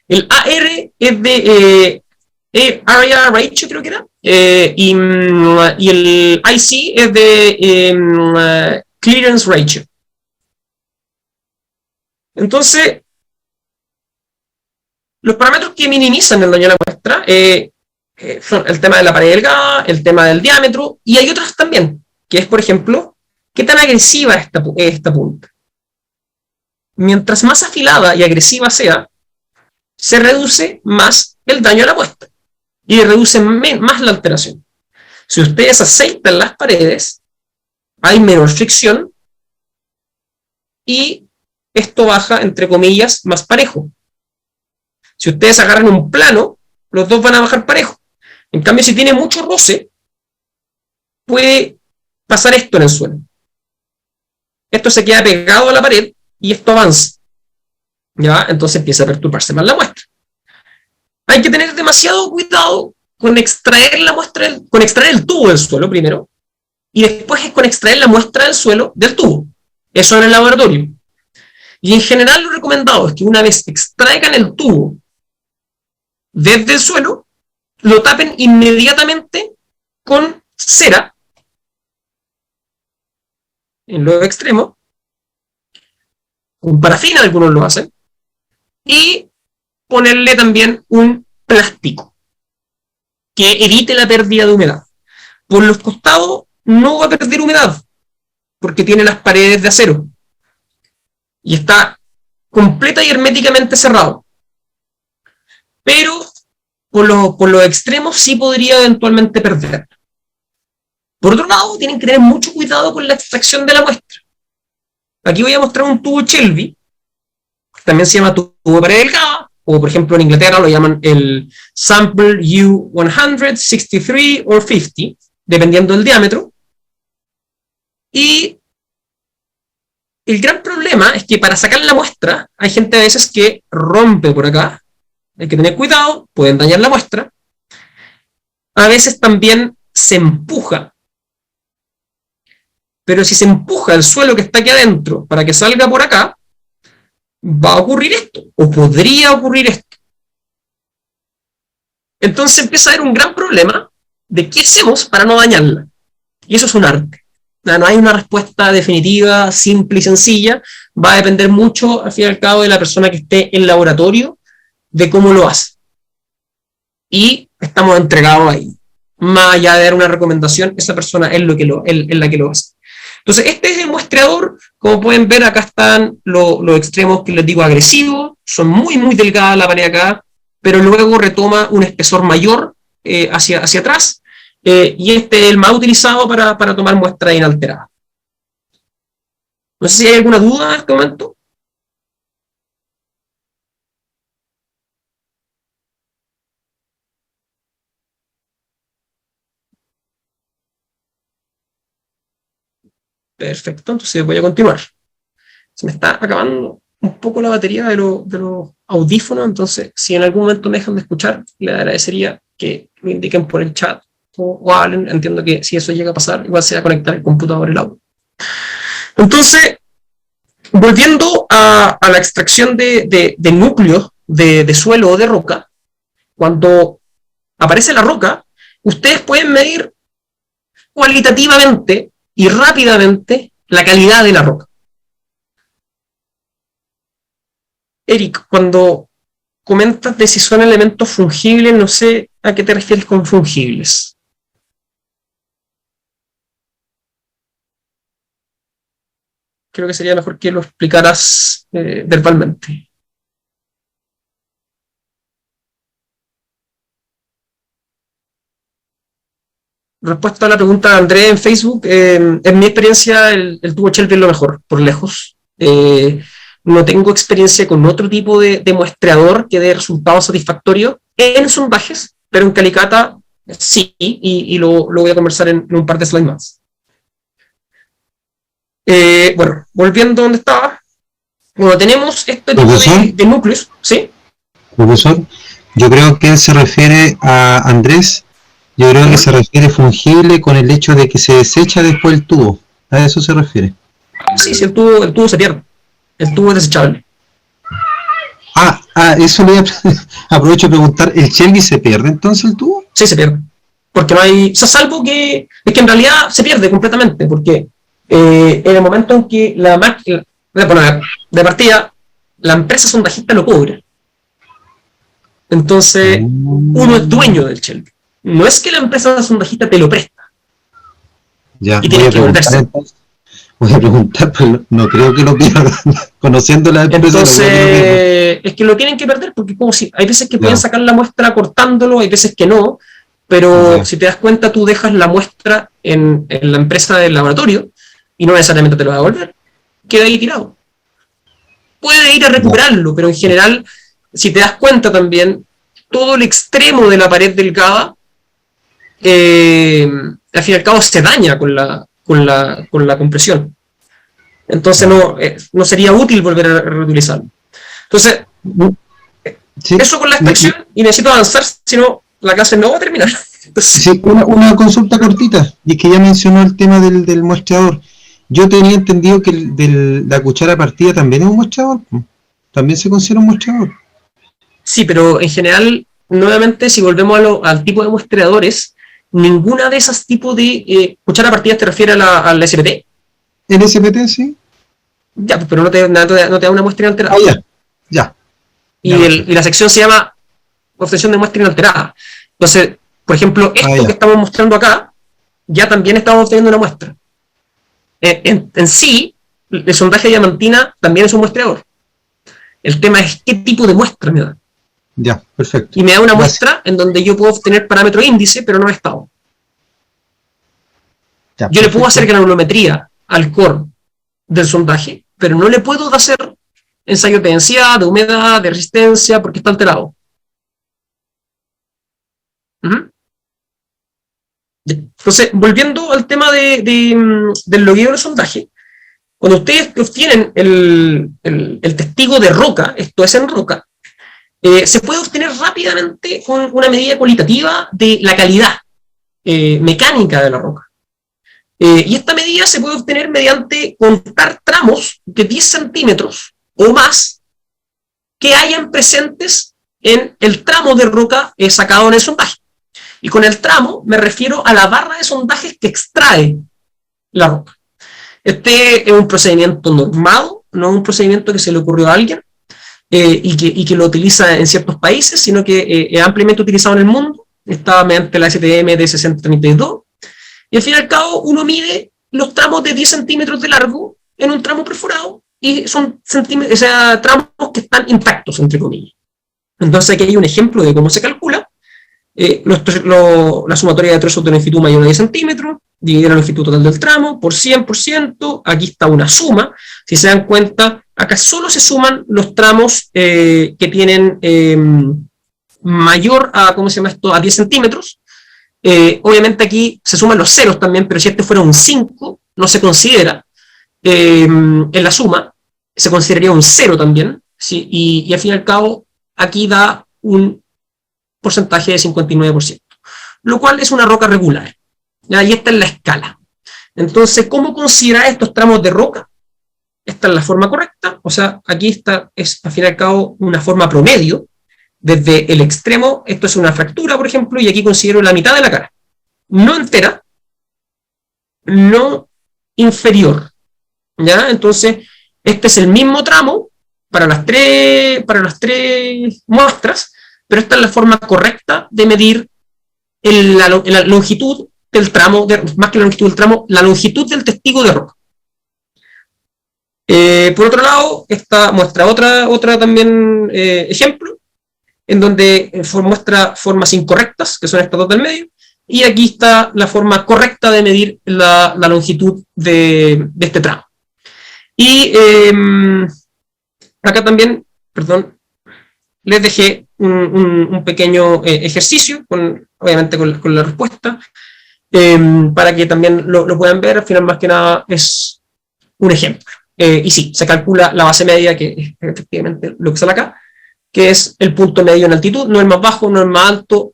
el AR es de Area Ratio, creo que era, y el IC es de Clearance Ratio. Entonces, los parámetros que minimizan el daño a la muestra son el tema de la pared delgada, el tema del diámetro, y hay otros también, que es, por ejemplo, qué tan agresiva es esta punta. Mientras más afilada y agresiva sea, se reduce más el daño a la muestra y reduce más la alteración. Si ustedes aceitan las paredes, hay menor fricción y esto baja, entre comillas, más parejo. Si ustedes agarran un plano, los dos van a bajar parejo. En cambio, si tiene mucho roce, puede pasar esto en el suelo. Esto se queda pegado a la pared y esto avanza. ¿Ya? Entonces empieza a perturbarse más la muestra. Hay que tener demasiado cuidado con extraer la muestra, con extraer el tubo del suelo primero, y después es con extraer la muestra del suelo del tubo. Eso en el laboratorio. Y en general lo recomendado es que una vez extraigan el tubo desde el suelo, lo tapen inmediatamente con cera en los extremos, con parafina algunos lo hacen, y ponerle también un plástico que evite la pérdida de humedad. Por los costados no va a perder humedad porque tiene las paredes de acero y está completa y herméticamente cerrado, pero por los extremos sí podría eventualmente perder. Por otro lado, tienen que tener mucho cuidado con la extracción de la muestra. Aquí voy a mostrar un tubo Shelby, que también se llama tubo de pared delgada, o por ejemplo en Inglaterra lo llaman el Sample U100, 63 o 50, dependiendo del diámetro. Y el gran problema es que para sacar la muestra, hay gente a veces que rompe por acá, hay que tener cuidado, pueden dañar la muestra. A veces también se empuja, pero si se empuja el suelo que está aquí adentro para que salga por acá, va a ocurrir esto, o podría ocurrir esto. Entonces empieza a haber un gran problema de qué hacemos para no dañarla. Y eso es un arte. No hay una respuesta definitiva, simple y sencilla. Va a depender mucho, al fin y al cabo, de la persona que esté en el laboratorio, de cómo lo hace. Y estamos entregados ahí. Más allá de dar una recomendación, esa persona es la que lo hace. Entonces, este es el muestreador. Como pueden ver, acá están los extremos que les digo agresivos. Son muy, muy delgadas la pared acá, pero luego retoma un espesor mayor hacia atrás. Y este es el más utilizado para tomar muestras inalteradas. No sé si hay alguna duda en este momento. Perfecto, entonces voy a continuar. Se me está acabando un poco la batería de los audífonos, entonces si en algún momento me dejan de escuchar, le agradecería que lo indiquen por el chat o hablen. Entiendo que si eso llega a pasar, igual se va a conectar el computador el audio. Entonces, volviendo a la extracción de núcleos de suelo o de roca, cuando aparece la roca, ustedes pueden medir cualitativamente y rápidamente la calidad de la roca. Eric, cuando comentas de si son elementos fungibles, no sé a qué te refieres con fungibles. Creo que sería mejor que lo explicaras verbalmente. Respuesta a la pregunta de André en Facebook, en mi experiencia el tubo Shelby es lo mejor, por lejos. No tengo experiencia con otro tipo de muestreador que dé resultados satisfactorios en sondajes, pero en Calicata sí, y lo voy a conversar en un par de slides más. Bueno, volviendo a donde estaba, bueno, tenemos este tipo de núcleos, ¿sí? Profesor, yo creo que él se refiere a Andrés. Yo creo que se refiere fungible con el hecho de que se desecha después el tubo. ¿A eso se refiere? Sí, el tubo se pierde. El tubo es desechable. Eso le aprovecho de preguntar. ¿El Shelby se pierde entonces el tubo? Sí, se pierde. Porque no hay... O sea, salvo que... Es que en realidad se pierde completamente, porque en el momento en que la máquina... Bueno, de partida, la empresa sondajista lo cobra. Entonces, uno es dueño del Shelby. No es que la empresa sondajista te lo presta. Ya, y tienes que volverse. Voy a preguntar, pero no creo que lo pierdan. Conociendo la empresa. Entonces, es que lo tienen que perder, porque como si hay veces que pueden sacar la muestra cortándolo, hay veces que no, pero si te das cuenta, tú dejas la muestra en la empresa del laboratorio y no necesariamente te lo va a devolver. Queda ahí tirado. Puede ir a recuperarlo, pero en general, si te das cuenta también, todo el extremo de la pared delgada al fin y al cabo se daña con la compresión. Entonces no sería útil volver a reutilizarlo. Entonces, eso con la extracción, y necesito avanzar, si no, la clase no va a terminar. Entonces, sí, una consulta cortita, y que ya mencionó el tema del muestreador. Yo tenía entendido que la cuchara partida también es un muestreador. También se considera un muestreador. Sí, pero en general, nuevamente, si volvemos al tipo de muestreadores, ninguna de esas tipos de cuchara partida te refiere al SPT. ¿El SPT, sí? Ya, pero no te da una muestra inalterada. Ya. Y la sección se llama obtención de muestra inalterada. Entonces, por ejemplo, esto que estamos mostrando acá, ya también estamos obteniendo una muestra. En sí, el sondaje de diamantina también es un muestreador. El tema es qué tipo de muestra me da. Ya, perfecto. Y me da una muestra en donde yo puedo obtener parámetro índice, pero no estado. Ya, Yo le puedo perfecto. hacer granulometría al core del sondaje, pero no le puedo hacer ensayos de densidad, de humedad, de resistencia, porque está alterado. Ujú. Entonces, volviendo al tema del logueo del sondaje, cuando ustedes obtienen el testigo de roca, esto es en roca, se puede obtener rápidamente con una medida cualitativa de la calidad mecánica de la roca. Y esta medida se puede obtener mediante contar tramos de 10 centímetros o más que hayan presentes en el tramo de roca sacado en el sondaje. Y con el tramo me refiero a la barra de sondajes que extrae la roca. Este es un procedimiento normado, no es un procedimiento que se le ocurrió a alguien y que lo utiliza en ciertos países, sino que es ampliamente utilizado en el mundo. Está mediante la STM de 6032. Y al fin y al cabo, uno mide los tramos de 10 centímetros de largo en un tramo perforado y son tramos que están intactos, entre comillas. Entonces, aquí hay un ejemplo de cómo se calcula. La sumatoria de tres de longitud mayor a 10 centímetros, dividir la longitud total del tramo por 100%, aquí está una suma. Si se dan cuenta, acá solo se suman los tramos que tienen mayor a, ¿cómo se llama esto?, a 10 centímetros. Obviamente aquí se suman los ceros también, pero si este fuera un 5, no se considera en la suma, se consideraría un 0 también, ¿sí? Y al fin y al cabo, aquí da un porcentaje de 59%, lo cual es una roca regular, ¿ya? Y esta es la escala. Entonces, ¿cómo considerar estos tramos de roca? Esta es la forma correcta, o sea, aquí está, es al fin y al cabo una forma promedio, desde el extremo, esto es una fractura, por ejemplo, y aquí considero la mitad de la cara, no entera, no inferior, ¿ya? Entonces, este es el mismo tramo para las tres muestras, pero esta es la forma correcta de medir la longitud del tramo, más que la longitud del tramo, la longitud del testigo de roca. Por otro lado, esta muestra otra también ejemplo, en donde muestra formas incorrectas, que son estas dos del medio, y aquí está la forma correcta de medir la longitud de este tramo. Y acá también, perdón, les dejé un pequeño ejercicio, obviamente con la respuesta, para que también lo puedan ver. Al final, más que nada, es un ejemplo. Y sí, se calcula la base media, que es efectivamente lo que sale acá, que es el punto medio en altitud, no el más bajo, no el más alto,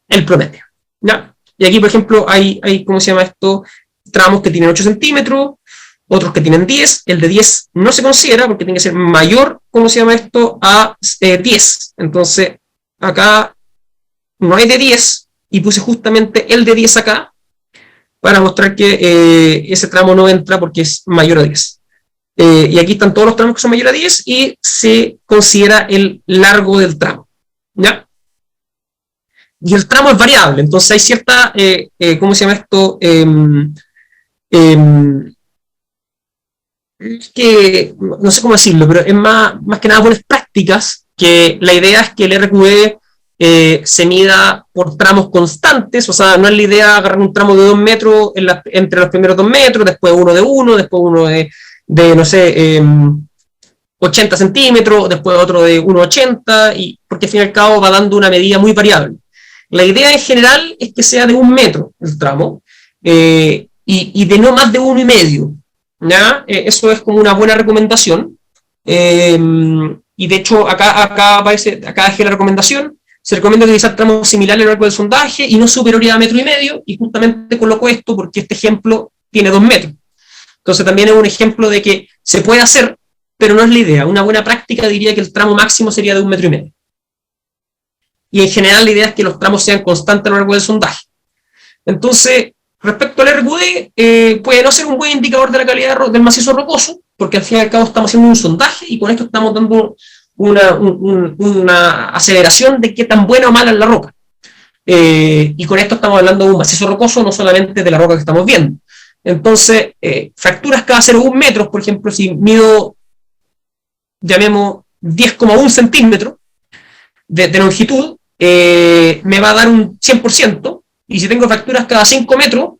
el promedio, ¿ya? Y aquí, por ejemplo, hay ¿cómo se llama esto?, tramos que tienen 8 centímetros, otros que tienen 10, el de 10 no se considera porque tiene que ser mayor, ¿cómo se llama esto?, a 10. Entonces, acá no hay de 10, y puse justamente el de 10 acá, para mostrar que ese tramo no entra porque es mayor a 10. Y aquí están todos los tramos que son mayores a 10 y se considera el largo del tramo, ¿ya? Y el tramo es variable, entonces hay cierta, ¿cómo se llama esto? Que no sé cómo decirlo, pero es más que nada buenas prácticas, que la idea es que el RQE se mida por tramos constantes, o sea, no es la idea agarrar un tramo de 2 metros entre los primeros 2 metros, después uno de 1, después uno de no sé, 80 centímetros, después otro de 1,80, porque al fin y al cabo va dando una medida muy variable. La idea en general es que sea de 1 metro el tramo, y de no más de 1,5, ¿ya? Eso es como una buena recomendación, y de hecho acá dejé la recomendación. Se recomienda utilizar tramos similares a lo largo del sondaje y no superior a 1,5 metros, y justamente coloco esto porque este ejemplo tiene 2 metros. Entonces también es un ejemplo de que se puede hacer, pero no es la idea. Una buena práctica diría que el tramo máximo sería de 1,5 metros. Y en general la idea es que los tramos sean constantes a lo largo del sondaje. Entonces, respecto al RQE, puede no ser un buen indicador de la calidad del macizo rocoso, porque al fin y al cabo estamos haciendo un sondaje y con esto estamos dando una aceleración de qué tan buena o mala es la roca. Y con esto estamos hablando de un macizo rocoso, no solamente de la roca que estamos viendo. Entonces, fracturas cada 0,1 metros, por ejemplo, si mido, llamemos 10,1 centímetros de longitud, me va a dar un 100%, y si tengo fracturas cada 5 metros,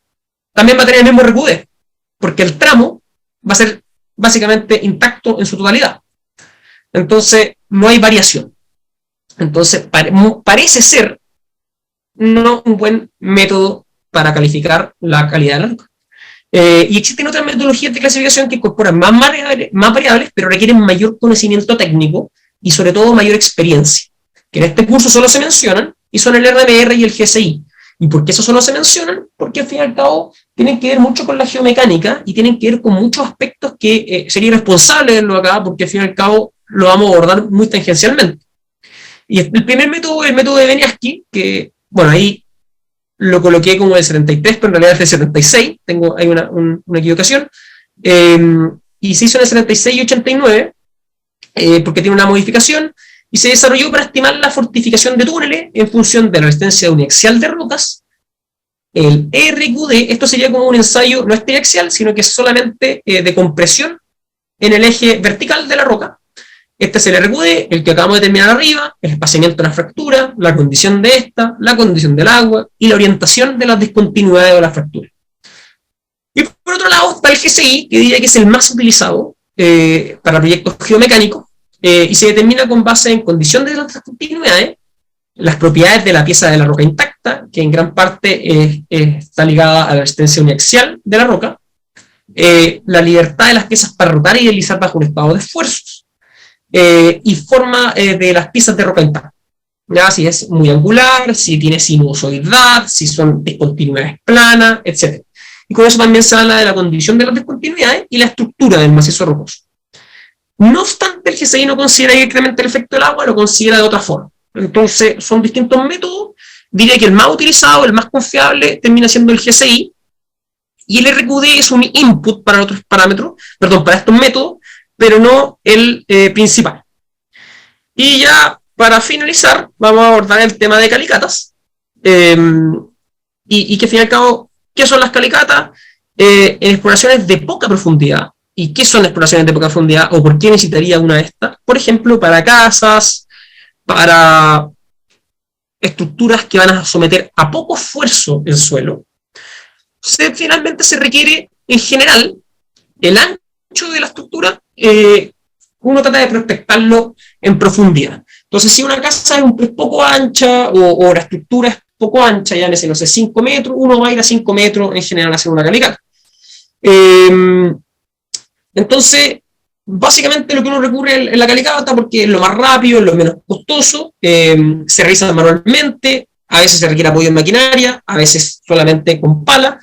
también va a tener el mismo RQD, porque el tramo va a ser básicamente intacto en su totalidad. Entonces, no hay variación. Entonces, parece ser no un buen método para calificar la calidad de la roca. Y existen otras metodologías de clasificación que incorporan más variables, pero requieren mayor conocimiento técnico y sobre todo mayor experiencia, que en este curso solo se mencionan, y son el RMR y el GSI. ¿Y por qué eso solo se mencionan? Porque al fin y al cabo tienen que ver mucho con la geomecánica y tienen que ver con muchos aspectos que sería irresponsable verlo acá, porque al fin y al cabo lo vamos a abordar muy tangencialmente. Y el primer método, el método de Beniaski, que, bueno, ahí lo coloqué como el 73, pero en realidad es el 76, hay una equivocación, y se hizo en el 76 y 89, porque tiene una modificación, y se desarrolló para estimar la fortificación de túneles en función de la resistencia uniaxial de rocas. El RQD, esto sería como un ensayo, no es triaxial, sino que es solamente de compresión en el eje vertical de la roca. Este es el RQD, el que acabamos de terminar arriba, el espaciamiento de la fractura, la condición de esta, la condición del agua y la orientación de las discontinuidades de la fractura. Y por otro lado está el GSI, que diría que es el más utilizado para proyectos geomecánicos, y se determina con base en condición de las discontinuidades, las propiedades de la pieza de la roca intacta, que en gran parte está ligada a la resistencia uniaxial de la roca, la libertad de las piezas para rotar y deslizar bajo un estado de esfuerzos, y forma de las piezas de roca intacta. ¿Ya? Si es muy angular, si tiene sinuosidad, si son discontinuidades planas, etc. Y con eso también se habla de la condición de las discontinuidades y la estructura del macizo rocoso. No obstante, el GSI no considera directamente el efecto del agua, lo considera de otra forma. Entonces, son distintos métodos. Diría que el más utilizado, el más confiable, termina siendo el GSI, y el RQD es un input para otros parámetros, para estos métodos, pero no el principal. Y ya, para finalizar, vamos a abordar el tema de calicatas, y que al fin y al cabo, ¿qué son las calicatas? En exploraciones de poca profundidad. ¿Y qué son exploraciones de poca profundidad? ¿O por qué necesitaría una de estas? Por ejemplo, para casas, para estructuras que van a someter a poco esfuerzo el suelo. Finalmente se requiere, en general, el ancho de la estructura, uno trata de prospectarlo en profundidad. Entonces, si una casa es poco ancha o la estructura es poco ancha, ya no sé, 5 metros, uno va a ir a 5 metros en general a hacer una calicata. Entonces, básicamente lo que uno recurre en la calicata, porque es lo más rápido, es lo menos costoso, se realiza manualmente, a veces se requiere apoyo en maquinaria, a veces solamente con pala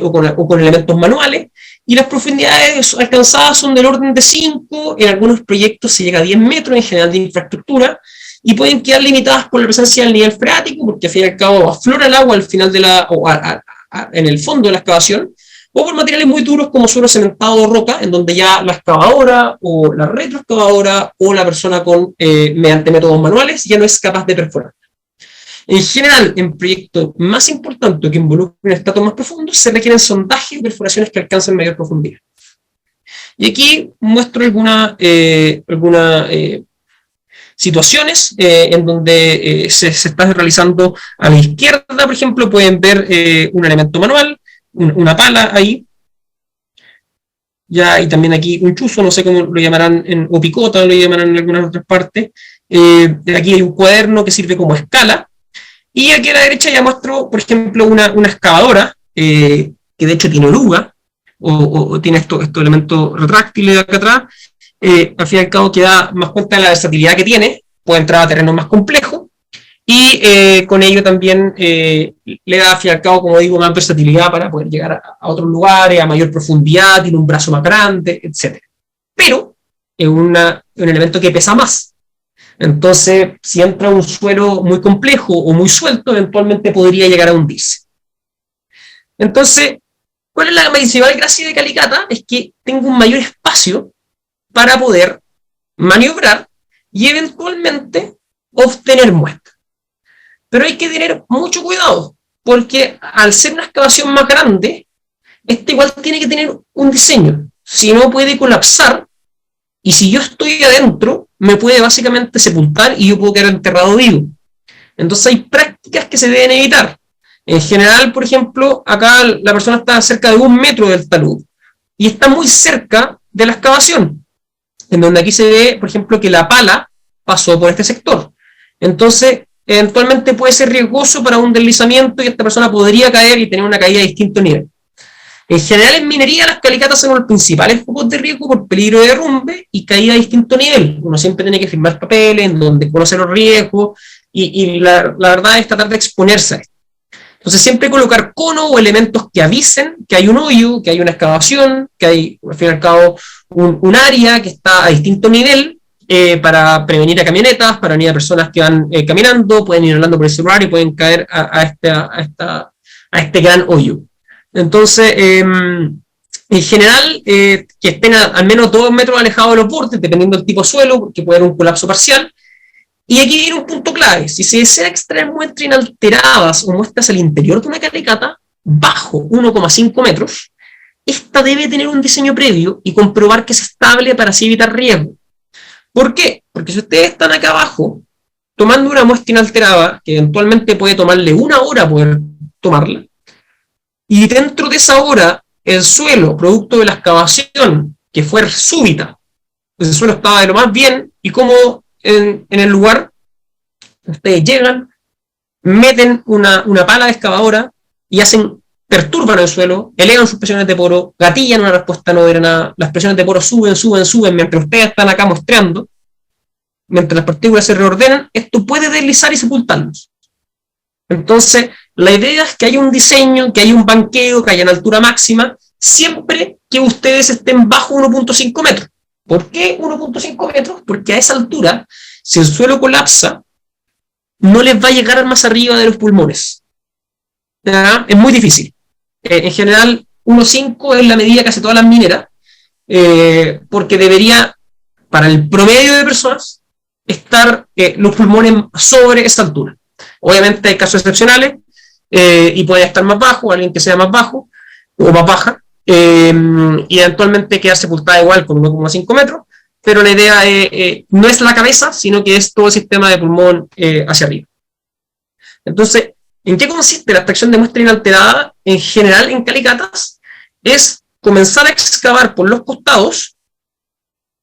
o con elementos manuales, y las profundidades alcanzadas son del orden de 5, en algunos proyectos se llega a 10 metros en general de infraestructura, y pueden quedar limitadas por la presencia del nivel freático, porque al fin y al cabo aflora el agua al final de en el fondo de la excavación, o por materiales muy duros como suelo cementado o roca, en donde ya la excavadora o la retroexcavadora o la persona mediante métodos manuales ya no es capaz de perforar. En general, en proyectos más importantes que involucren estratos más profundos, se requieren sondajes y perforaciones que alcancen mayor profundidad. Y aquí muestro algunas situaciones en donde se está realizando a la izquierda, por ejemplo, pueden ver un elemento manual, una pala ahí, ya, y también aquí un chuzo, no sé cómo lo llamarán, o picota, lo llamarán en algunas otras partes. Aquí hay un cuaderno que sirve como escala, y aquí a la derecha ya muestro, por ejemplo, una excavadora, que de hecho tiene oruga, o tiene estos elementos retráctiles de acá atrás. Al fin y al cabo que da más cuenta de la versatilidad que tiene, puede entrar a terrenos más complejos, y con ello también le da, al fin y al cabo, como digo, más versatilidad para poder llegar a otros lugares, a mayor profundidad, tiene un brazo más grande, etc. Pero es un elemento que pesa más. Entonces, si entra un suelo muy complejo o muy suelto, eventualmente podría llegar a hundirse. Entonces, ¿cuál es la principal gracia de calicata? Es que tengo un mayor espacio para poder maniobrar y eventualmente obtener muestras. Pero hay que tener mucho cuidado, porque al ser una excavación más grande, igual tiene que tener un diseño. Si no, puede colapsar, y si yo estoy adentro, me puede básicamente sepultar y yo puedo quedar enterrado vivo. Entonces hay prácticas que se deben evitar, En general, por ejemplo, acá la persona está cerca de 1 metro del talud y está muy cerca de la excavación, en donde aquí se ve, por ejemplo, que la pala pasó por este sector. Entonces, eventualmente puede ser riesgoso para un deslizamiento y esta persona podría caer y tener una caída de distinto nivel. En general, en minería, las calicatas son los principales focos de riesgo por peligro de derrumbe y caída a distinto nivel. Uno siempre tiene que firmar papeles en donde conoce los riesgos y la verdad es tratar de exponerse a esto. Entonces, siempre colocar conos o elementos que avisen que hay un hoyo, que hay una excavación, que hay, al fin y al cabo, un área que está a distinto nivel para prevenir a camionetas, para venir a personas que van caminando, pueden ir hablando por el celular y pueden caer a este gran hoyo. Entonces, en general, que estén al menos 2 metros alejados de los bordes, dependiendo del tipo de suelo, porque puede haber un colapso parcial. Y aquí viene un punto clave. Si se desea extraer muestras inalteradas o muestras al interior de una calicata, bajo 1,5 metros, esta debe tener un diseño previo y comprobar que es estable para así evitar riesgo. ¿Por qué? Porque si ustedes están acá abajo, tomando una muestra inalterada, que eventualmente puede tomarle 1 hora poder tomarla, y dentro de esa hora, el suelo, producto de la excavación, que fue súbita, pues el suelo estaba de lo más bien y cómodo en el lugar, ustedes llegan, meten una pala de excavadora y perturban el suelo, elevan sus presiones de poro, gatillan una respuesta no drenada, las presiones de poro suben, mientras ustedes están acá muestreando, mientras las partículas se reordenan, esto puede deslizar y sepultarlos. Entonces, la idea es que haya un diseño, que haya un banqueo, que haya una altura máxima, siempre que ustedes estén bajo 1,5 metros. ¿Por qué 1,5 metros? Porque a esa altura, si el suelo colapsa, no les va a llegar más arriba de los pulmones. ¿Ya? Es muy difícil. En general, 1,5 es la medida que hace todas las mineras, porque debería, para el promedio de personas, estar los pulmones sobre esa altura. Obviamente hay casos excepcionales, y puede estar más bajo, alguien que sea más bajo, o más baja, y eventualmente queda sepultada igual con 1,5 metros, pero la idea no es la cabeza, sino que es todo el sistema de pulmón hacia arriba. Entonces, ¿en qué consiste la extracción de muestra inalterada? En general, en calicatas, es comenzar a excavar por los costados,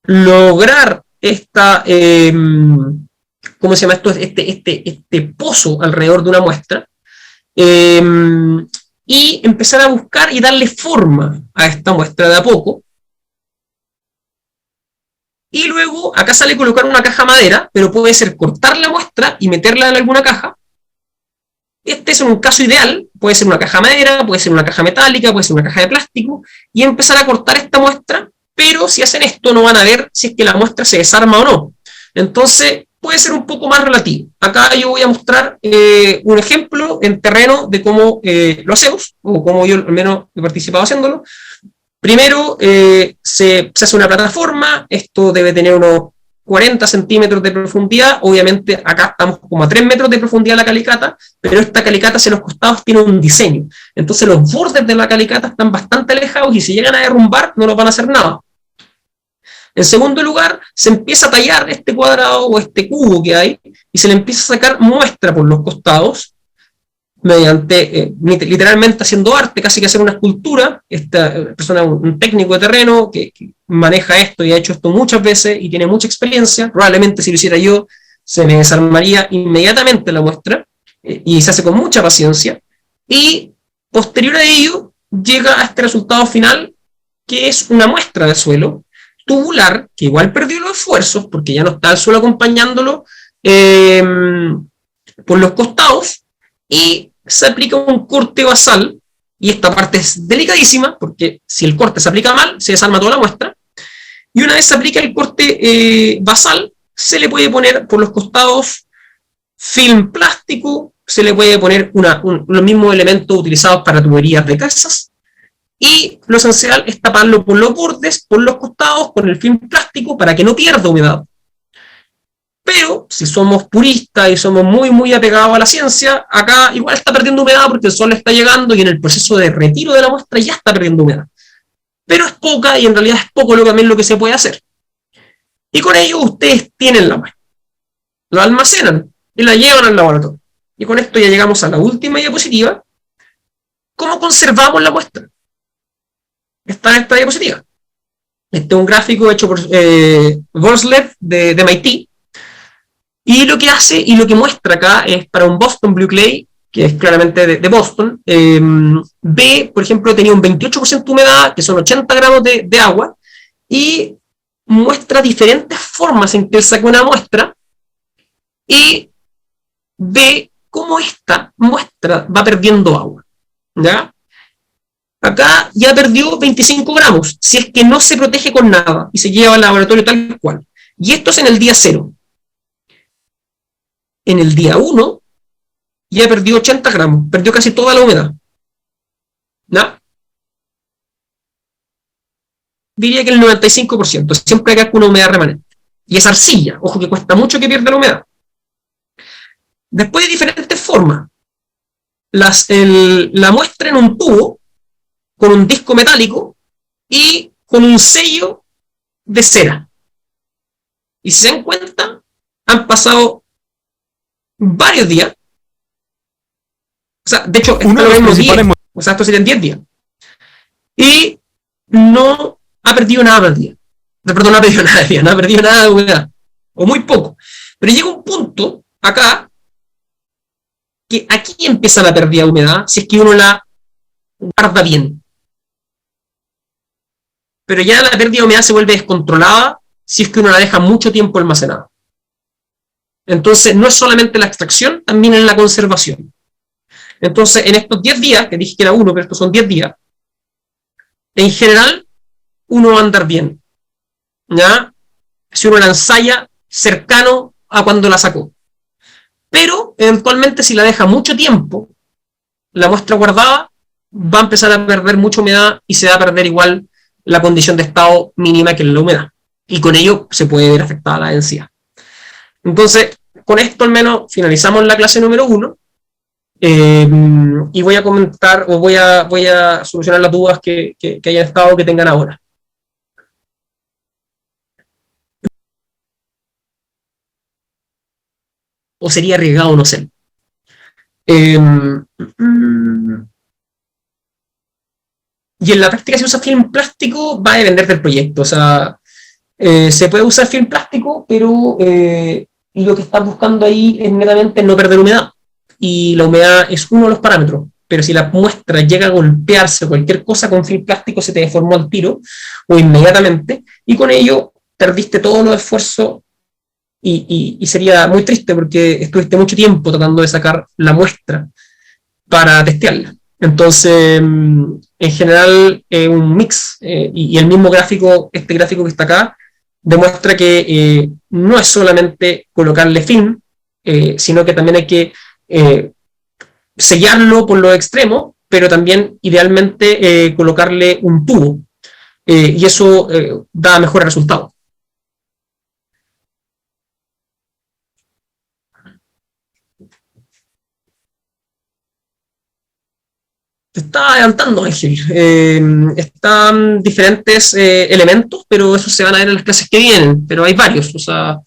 lograr esta, ¿cómo se llama esto? Este pozo alrededor de una muestra, y empezar a buscar y darle forma a esta muestra de a poco. Y luego, acá sale colocar una caja madera, pero puede ser cortar la muestra y meterla en alguna caja. Este es un caso ideal, puede ser una caja madera, puede ser una caja metálica, puede ser una caja de plástico, y empezar a cortar esta muestra, pero si hacen esto no van a ver si es que la muestra se desarma o no. Entonces, puede ser un poco más relativo. Acá yo voy a mostrar un ejemplo en terreno de cómo lo hacemos, o cómo yo al menos he participado haciéndolo. Primero, se hace una plataforma, esto debe tener unos 40 centímetros de profundidad, obviamente acá estamos como a 3 metros de profundidad la calicata, pero esta calicata hacia los costados tiene un diseño. Entonces los bordes de la calicata están bastante alejados y si llegan a derrumbar no nos van a hacer nada. En segundo lugar, se empieza a tallar este cuadrado o este cubo que hay y se le empieza a sacar muestra por los costados mediante, literalmente haciendo arte, casi que hacer una escultura. Esta persona, un técnico de terreno que maneja esto y ha hecho esto muchas veces y tiene mucha experiencia, probablemente si lo hiciera yo se me desarmaría inmediatamente la muestra, y se hace con mucha paciencia, y posterior a ello llega a este resultado final que es una muestra de suelo tubular, que igual perdió los esfuerzos porque ya no está el suelo acompañándolo por los costados, y se aplica un corte basal, y esta parte es delicadísima porque si el corte se aplica mal se desarma toda la muestra, y una vez se aplica el corte basal se le puede poner por los costados film plástico, se le puede poner los mismos elementos utilizados para tuberías de casas, y lo esencial es taparlo por los bordes, por los costados, con el film plástico para que no pierda humedad. Pero si somos puristas y somos muy, muy apegados a la ciencia, acá igual está perdiendo humedad porque el sol está llegando y en el proceso de retiro de la muestra ya está perdiendo humedad. Pero es poca y en realidad es poco también lo que se puede hacer. Y con ello ustedes tienen la muestra, lo almacenan y la llevan al laboratorio. Y con esto ya llegamos a la última diapositiva, ¿cómo conservamos la muestra? Está en esta diapositiva. Este es un gráfico hecho por Vorslev de MIT, y lo que hace y lo que muestra acá es para un Boston Blue Clay, que es claramente de Boston. B, por ejemplo, tenía un 28% de humedad, que son 80 gramos de agua, y muestra diferentes formas en que él saca una muestra y ve cómo esta muestra va perdiendo agua. ¿Ya? Acá ya perdió 25 gramos, si es que no se protege con nada y se lleva al laboratorio tal cual. Y esto es en el día 0. En el día 1 ya perdió 80 gramos, perdió casi toda la humedad. ¿No? Diría que el 95%, siempre hay una humedad remanente. Y es arcilla, ojo que cuesta mucho que pierda la humedad. Después de diferentes formas. La muestra en un tubo con un disco metálico y con un sello de cera. Y si se dan cuenta, han pasado varios días. O sea, de hecho, Uno de los principales o sea, esto serían 10 días. Y no ha perdido nada del día. Perdón, no ha perdido nada del día, no ha perdido nada de humedad. O muy poco. Pero llega un punto, acá, que aquí empieza la pérdida de humedad, si es que uno la guarda bien. Pero ya la pérdida de humedad se vuelve descontrolada si es que uno la deja mucho tiempo almacenada. Entonces, no es solamente la extracción, también es la conservación. Entonces, en estos 10 días, que dije que era 1, pero estos son 10 días, en general, uno va a andar bien. ¿Ya? Si uno la ensaya cercano a cuando la sacó. Pero, eventualmente, si la deja mucho tiempo, la muestra guardada, va a empezar a perder mucha humedad y se va a perder igual la condición de estado mínima que es la humedad. Y con ello se puede ver afectada la densidad. Entonces, con esto al menos finalizamos la clase número 1. Y voy a comentar o voy a solucionar las dudas que hayan estado que tengan ahora. O sería arriesgado, no sé. Y en la práctica, si usa film plástico, va a depender del proyecto. O sea, se puede usar film plástico, pero lo que estás buscando ahí es netamente no perder humedad. Y la humedad es uno de los parámetros. Pero si la muestra llega a golpearse o cualquier cosa con film plástico, se te deformó al tiro o inmediatamente, y con ello perdiste todos los esfuerzos y sería muy triste porque estuviste mucho tiempo tratando de sacar la muestra para testearla. Entonces, en general, un mix, y el mismo gráfico, este gráfico que está acá, demuestra que no es solamente colocarle film, sino que también hay que sellarlo por los extremos, pero también idealmente colocarle un tubo, y eso da mejores resultados. Te está adelantando, Ángel. Están diferentes elementos, pero esos se van a ver en las clases que vienen, pero hay varios. O sea,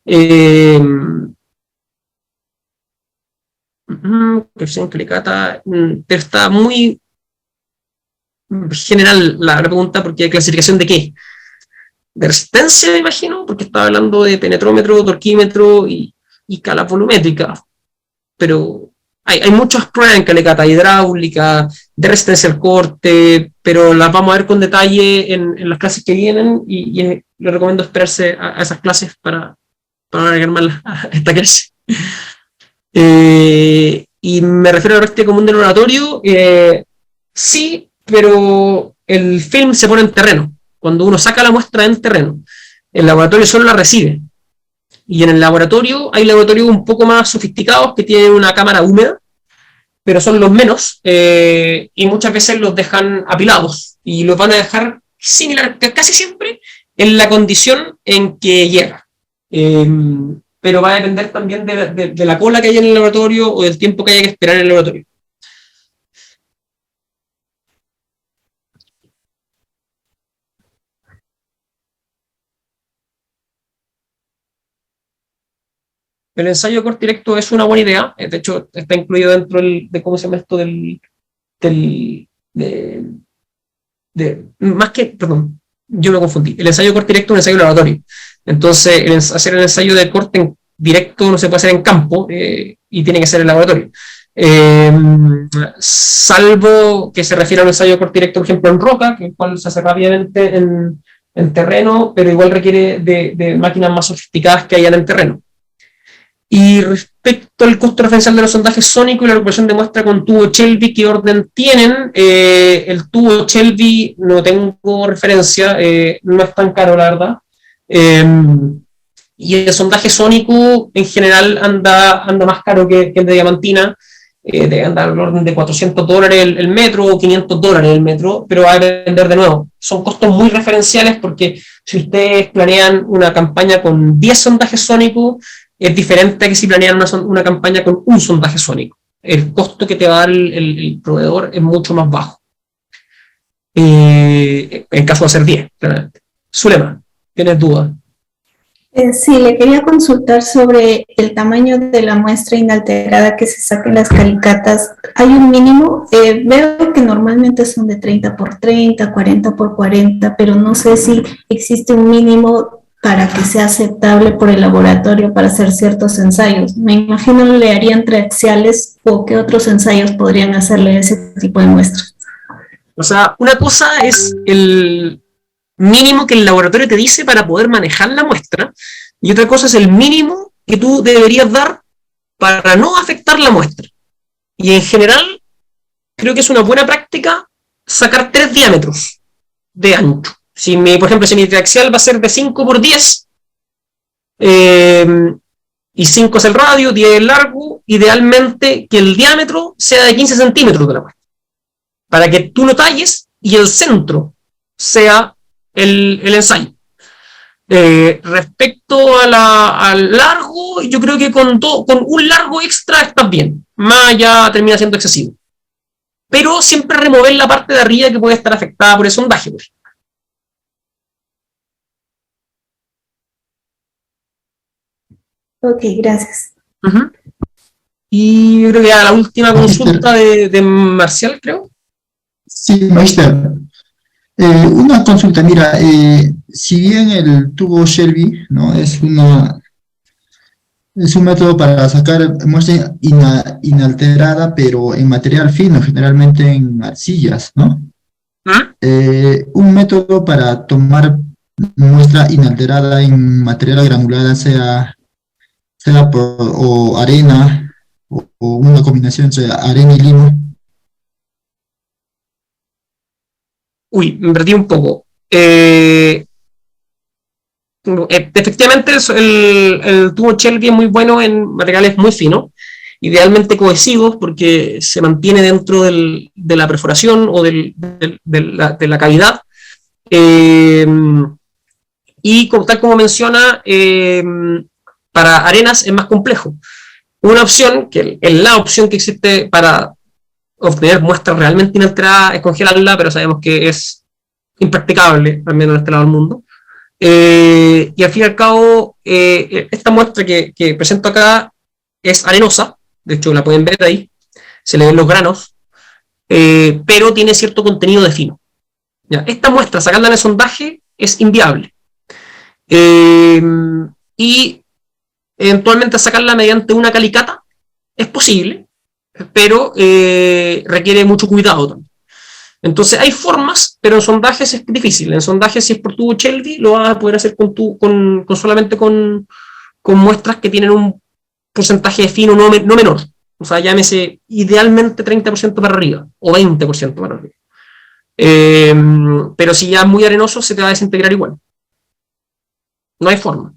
pero está muy general la pregunta, porque clasificación de qué? De resistencia, me imagino, porque estaba hablando de penetrómetro, torquímetro y calas volumétricas, pero hay muchas pruebas en calecata hidráulica, de resistencia al corte, pero las vamos a ver con detalle en las clases que vienen, y le recomiendo esperarse a esas clases para agregar más a esta clase. Y me refiero a la práctica común del laboratorio, sí, pero el film se pone en terreno. Cuando uno saca la muestra en terreno, el laboratorio solo la recibe. Y en el laboratorio hay laboratorios un poco más sofisticados que tienen una cámara húmeda, pero son los menos, y muchas veces los dejan apilados y los van a dejar similar, casi siempre en la condición en que llega. Pero va a depender también de la cola que haya en el laboratorio o del tiempo que haya que esperar en el laboratorio. El ensayo de corte directo es una buena idea, de hecho está incluido dentro de cómo se llama esto del perdón, yo me confundí. El ensayo de corte directo es un ensayo de laboratorio. Entonces, hacer el ensayo de corte en directo no se puede hacer en campo y tiene que ser en laboratorio. Salvo que se refiere a un ensayo de corte directo, por ejemplo, en roca, que el cual se hace rápidamente en terreno, pero igual requiere de máquinas más sofisticadas que hayan en terreno. Y respecto al costo referencial de los sondajes sónicos y la recuperación de muestra con tubo Shelby, ¿qué orden tienen? El tubo Shelby no tengo referencia, no es tan caro, la verdad. Y el sondaje sónico en general anda más caro que el de diamantina, debe andar al orden de $400 el metro o $500 el metro, pero va a depender de nuevo. Son costos muy referenciales porque si ustedes planean una campaña con 10 sondajes sónicos, es diferente a que si planean una campaña con un sondaje sónico. El costo que te va a dar el proveedor es mucho más bajo. En caso de hacer 10, claramente. Zulema, ¿tienes dudas? Sí, le quería consultar sobre el tamaño de la muestra inalterada que se saca en las calicatas. ¿Hay un mínimo? Veo que normalmente son de 30 por 30, 40 por 40, pero no sé si existe un mínimo para que sea aceptable por el laboratorio para hacer ciertos ensayos. Me imagino le harían triaxiales o qué otros ensayos podrían hacerle ese tipo de muestras. O sea, una cosa es el mínimo que el laboratorio te dice para poder manejar la muestra, y otra cosa es el mínimo que tú deberías dar para no afectar la muestra. Y en general, creo que es una buena práctica sacar 3 diámetros de ancho. Por ejemplo, si mi triaxial va a ser de 5 por 10, y 5 es el radio, 10 es el largo, idealmente que el diámetro sea de 15 centímetros de la muestra, para que tú lo talles y el centro sea el ensayo. Respecto al largo, yo creo que con un largo extra estás bien, más ya termina siendo excesivo. Pero siempre remover la parte de arriba que puede estar afectada por el sondaje. Pues. Ok, gracias. Y yo creo que a la última consulta de Marcial, creo. Sí, Magister. Una consulta, mira, si bien el tubo Shelby, ¿no? es un método para sacar muestra inalterada, pero en material fino, generalmente en arcillas, ¿no? Un método para tomar muestra inalterada en material granulada, sea o arena, o una combinación entre arena y limo. Uy, me perdí un poco. Efectivamente, el tubo Shelby es muy bueno en materiales muy finos, idealmente cohesivos, porque se mantiene dentro de la perforación o de la cavidad. Y tal como menciona, para arenas es más complejo. Una opción, la opción que existe para obtener muestras realmente inalteradas es congelarla, pero sabemos que es impracticable, al menos en este lado del mundo. Y al fin y al cabo, esta muestra que presento acá es arenosa, de hecho la pueden ver ahí, se le ven los granos, pero tiene cierto contenido de fino. ¿Ya? Esta muestra, sacarla en el sondaje, es inviable. Y eventualmente sacarla mediante una calicata es posible, pero requiere mucho cuidado también. Entonces hay formas, pero en sondajes es difícil. En sondajes, si es por tubo Shelby, lo vas a poder hacer solamente con muestras que tienen un porcentaje de fino no menor. O sea, llámese idealmente 30% para arriba o 20% para arriba. Pero si ya es muy arenoso, se te va a desintegrar igual. No hay forma.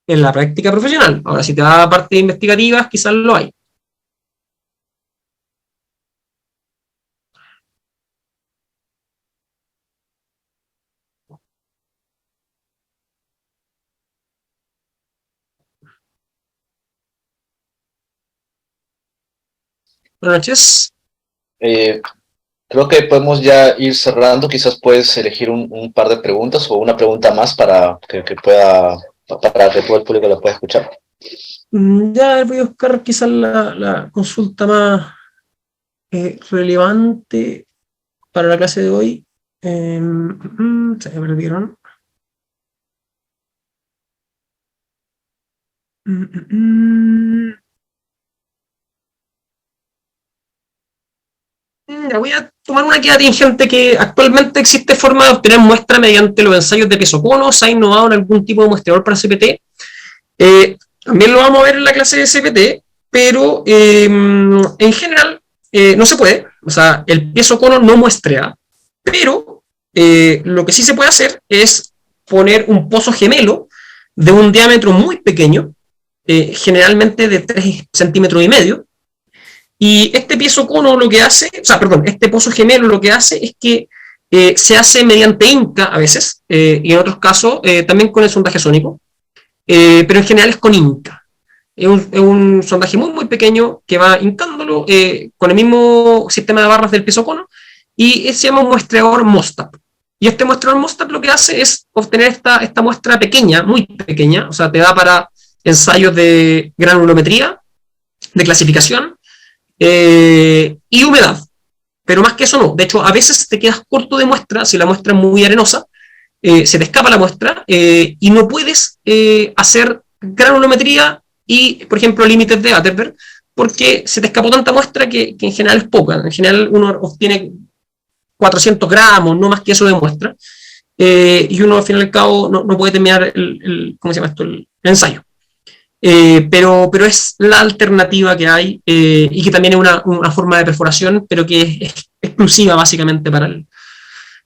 En la práctica profesional. Ahora, si te va a partes investigativas, quizás lo hay. Buenas noches. Creo que podemos ya ir cerrando. Quizás puedes elegir un par de preguntas o una pregunta más para que todo el público la pueda escuchar. Ya voy a buscar quizás la consulta más relevante para la clase de hoy. Se me perdieron. Ya voy a tomar una que atingente que actualmente existe forma de obtener muestra mediante los ensayos de peso cono. Se ha innovado en algún tipo de muestreador para CPT. También lo vamos a ver en la clase de CPT, pero en general no se puede. O sea, el peso cono no muestrea, pero lo que sí se puede hacer es poner un pozo gemelo de un diámetro muy pequeño, generalmente de 3,5 centímetros, y este peso cono lo que hace, o sea, perdón, este pozo gemelo lo que hace es que se hace mediante INCA a veces, y en otros casos también con el sondaje sónico, pero en general es con INCA. Es un sondaje muy, muy pequeño que va hincándolo con el mismo sistema de barras del peso cono, y se llama un muestreador MOSTAP. Y este muestreador MOSTAP lo que hace es obtener esta muestra pequeña, muy pequeña, o sea, te da para ensayos de granulometría, de clasificación, y humedad. Pero más que eso no. De hecho, a veces te quedas corto de muestra, si la muestra es muy arenosa, se te escapa la muestra y no puedes hacer granulometría y, por ejemplo, límites de Atterberg, porque se te escapó tanta muestra que en general es poca. En general uno obtiene 400 gramos, no más que eso de muestra, y uno al fin y al cabo no puede terminar ¿cómo se llama esto? El ensayo. Pero es la alternativa que hay y que también es una forma de perforación, pero que es exclusiva básicamente para el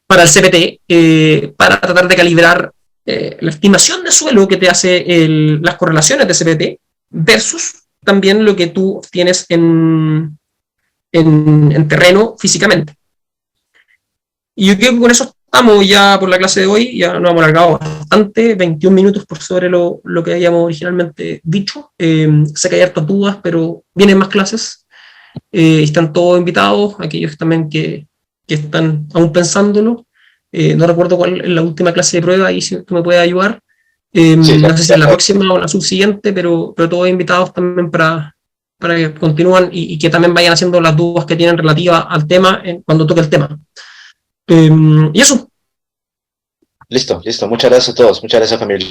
CPT, para tratar de calibrar la estimación de suelo que te hace las correlaciones de CPT versus también lo que tú tienes en terreno físicamente. Y yo creo que con eso estamos ya por la clase de hoy. Ya nos hemos alargado bastante, 21 minutos por sobre lo que habíamos originalmente dicho. Sé que hay hartas dudas, pero vienen más clases. Están todos invitados, aquellos también que están aún pensándolo. No recuerdo cuál es la última clase de prueba, ahí si tú me puedes ayudar. Sí, no sé si es la próxima o la subsiguiente, pero todos invitados también para que continúen y que también vayan haciendo las dudas que tienen relativas al tema cuando toque el tema. Y eso. Listo. Muchas gracias a todos. Muchas gracias, familia.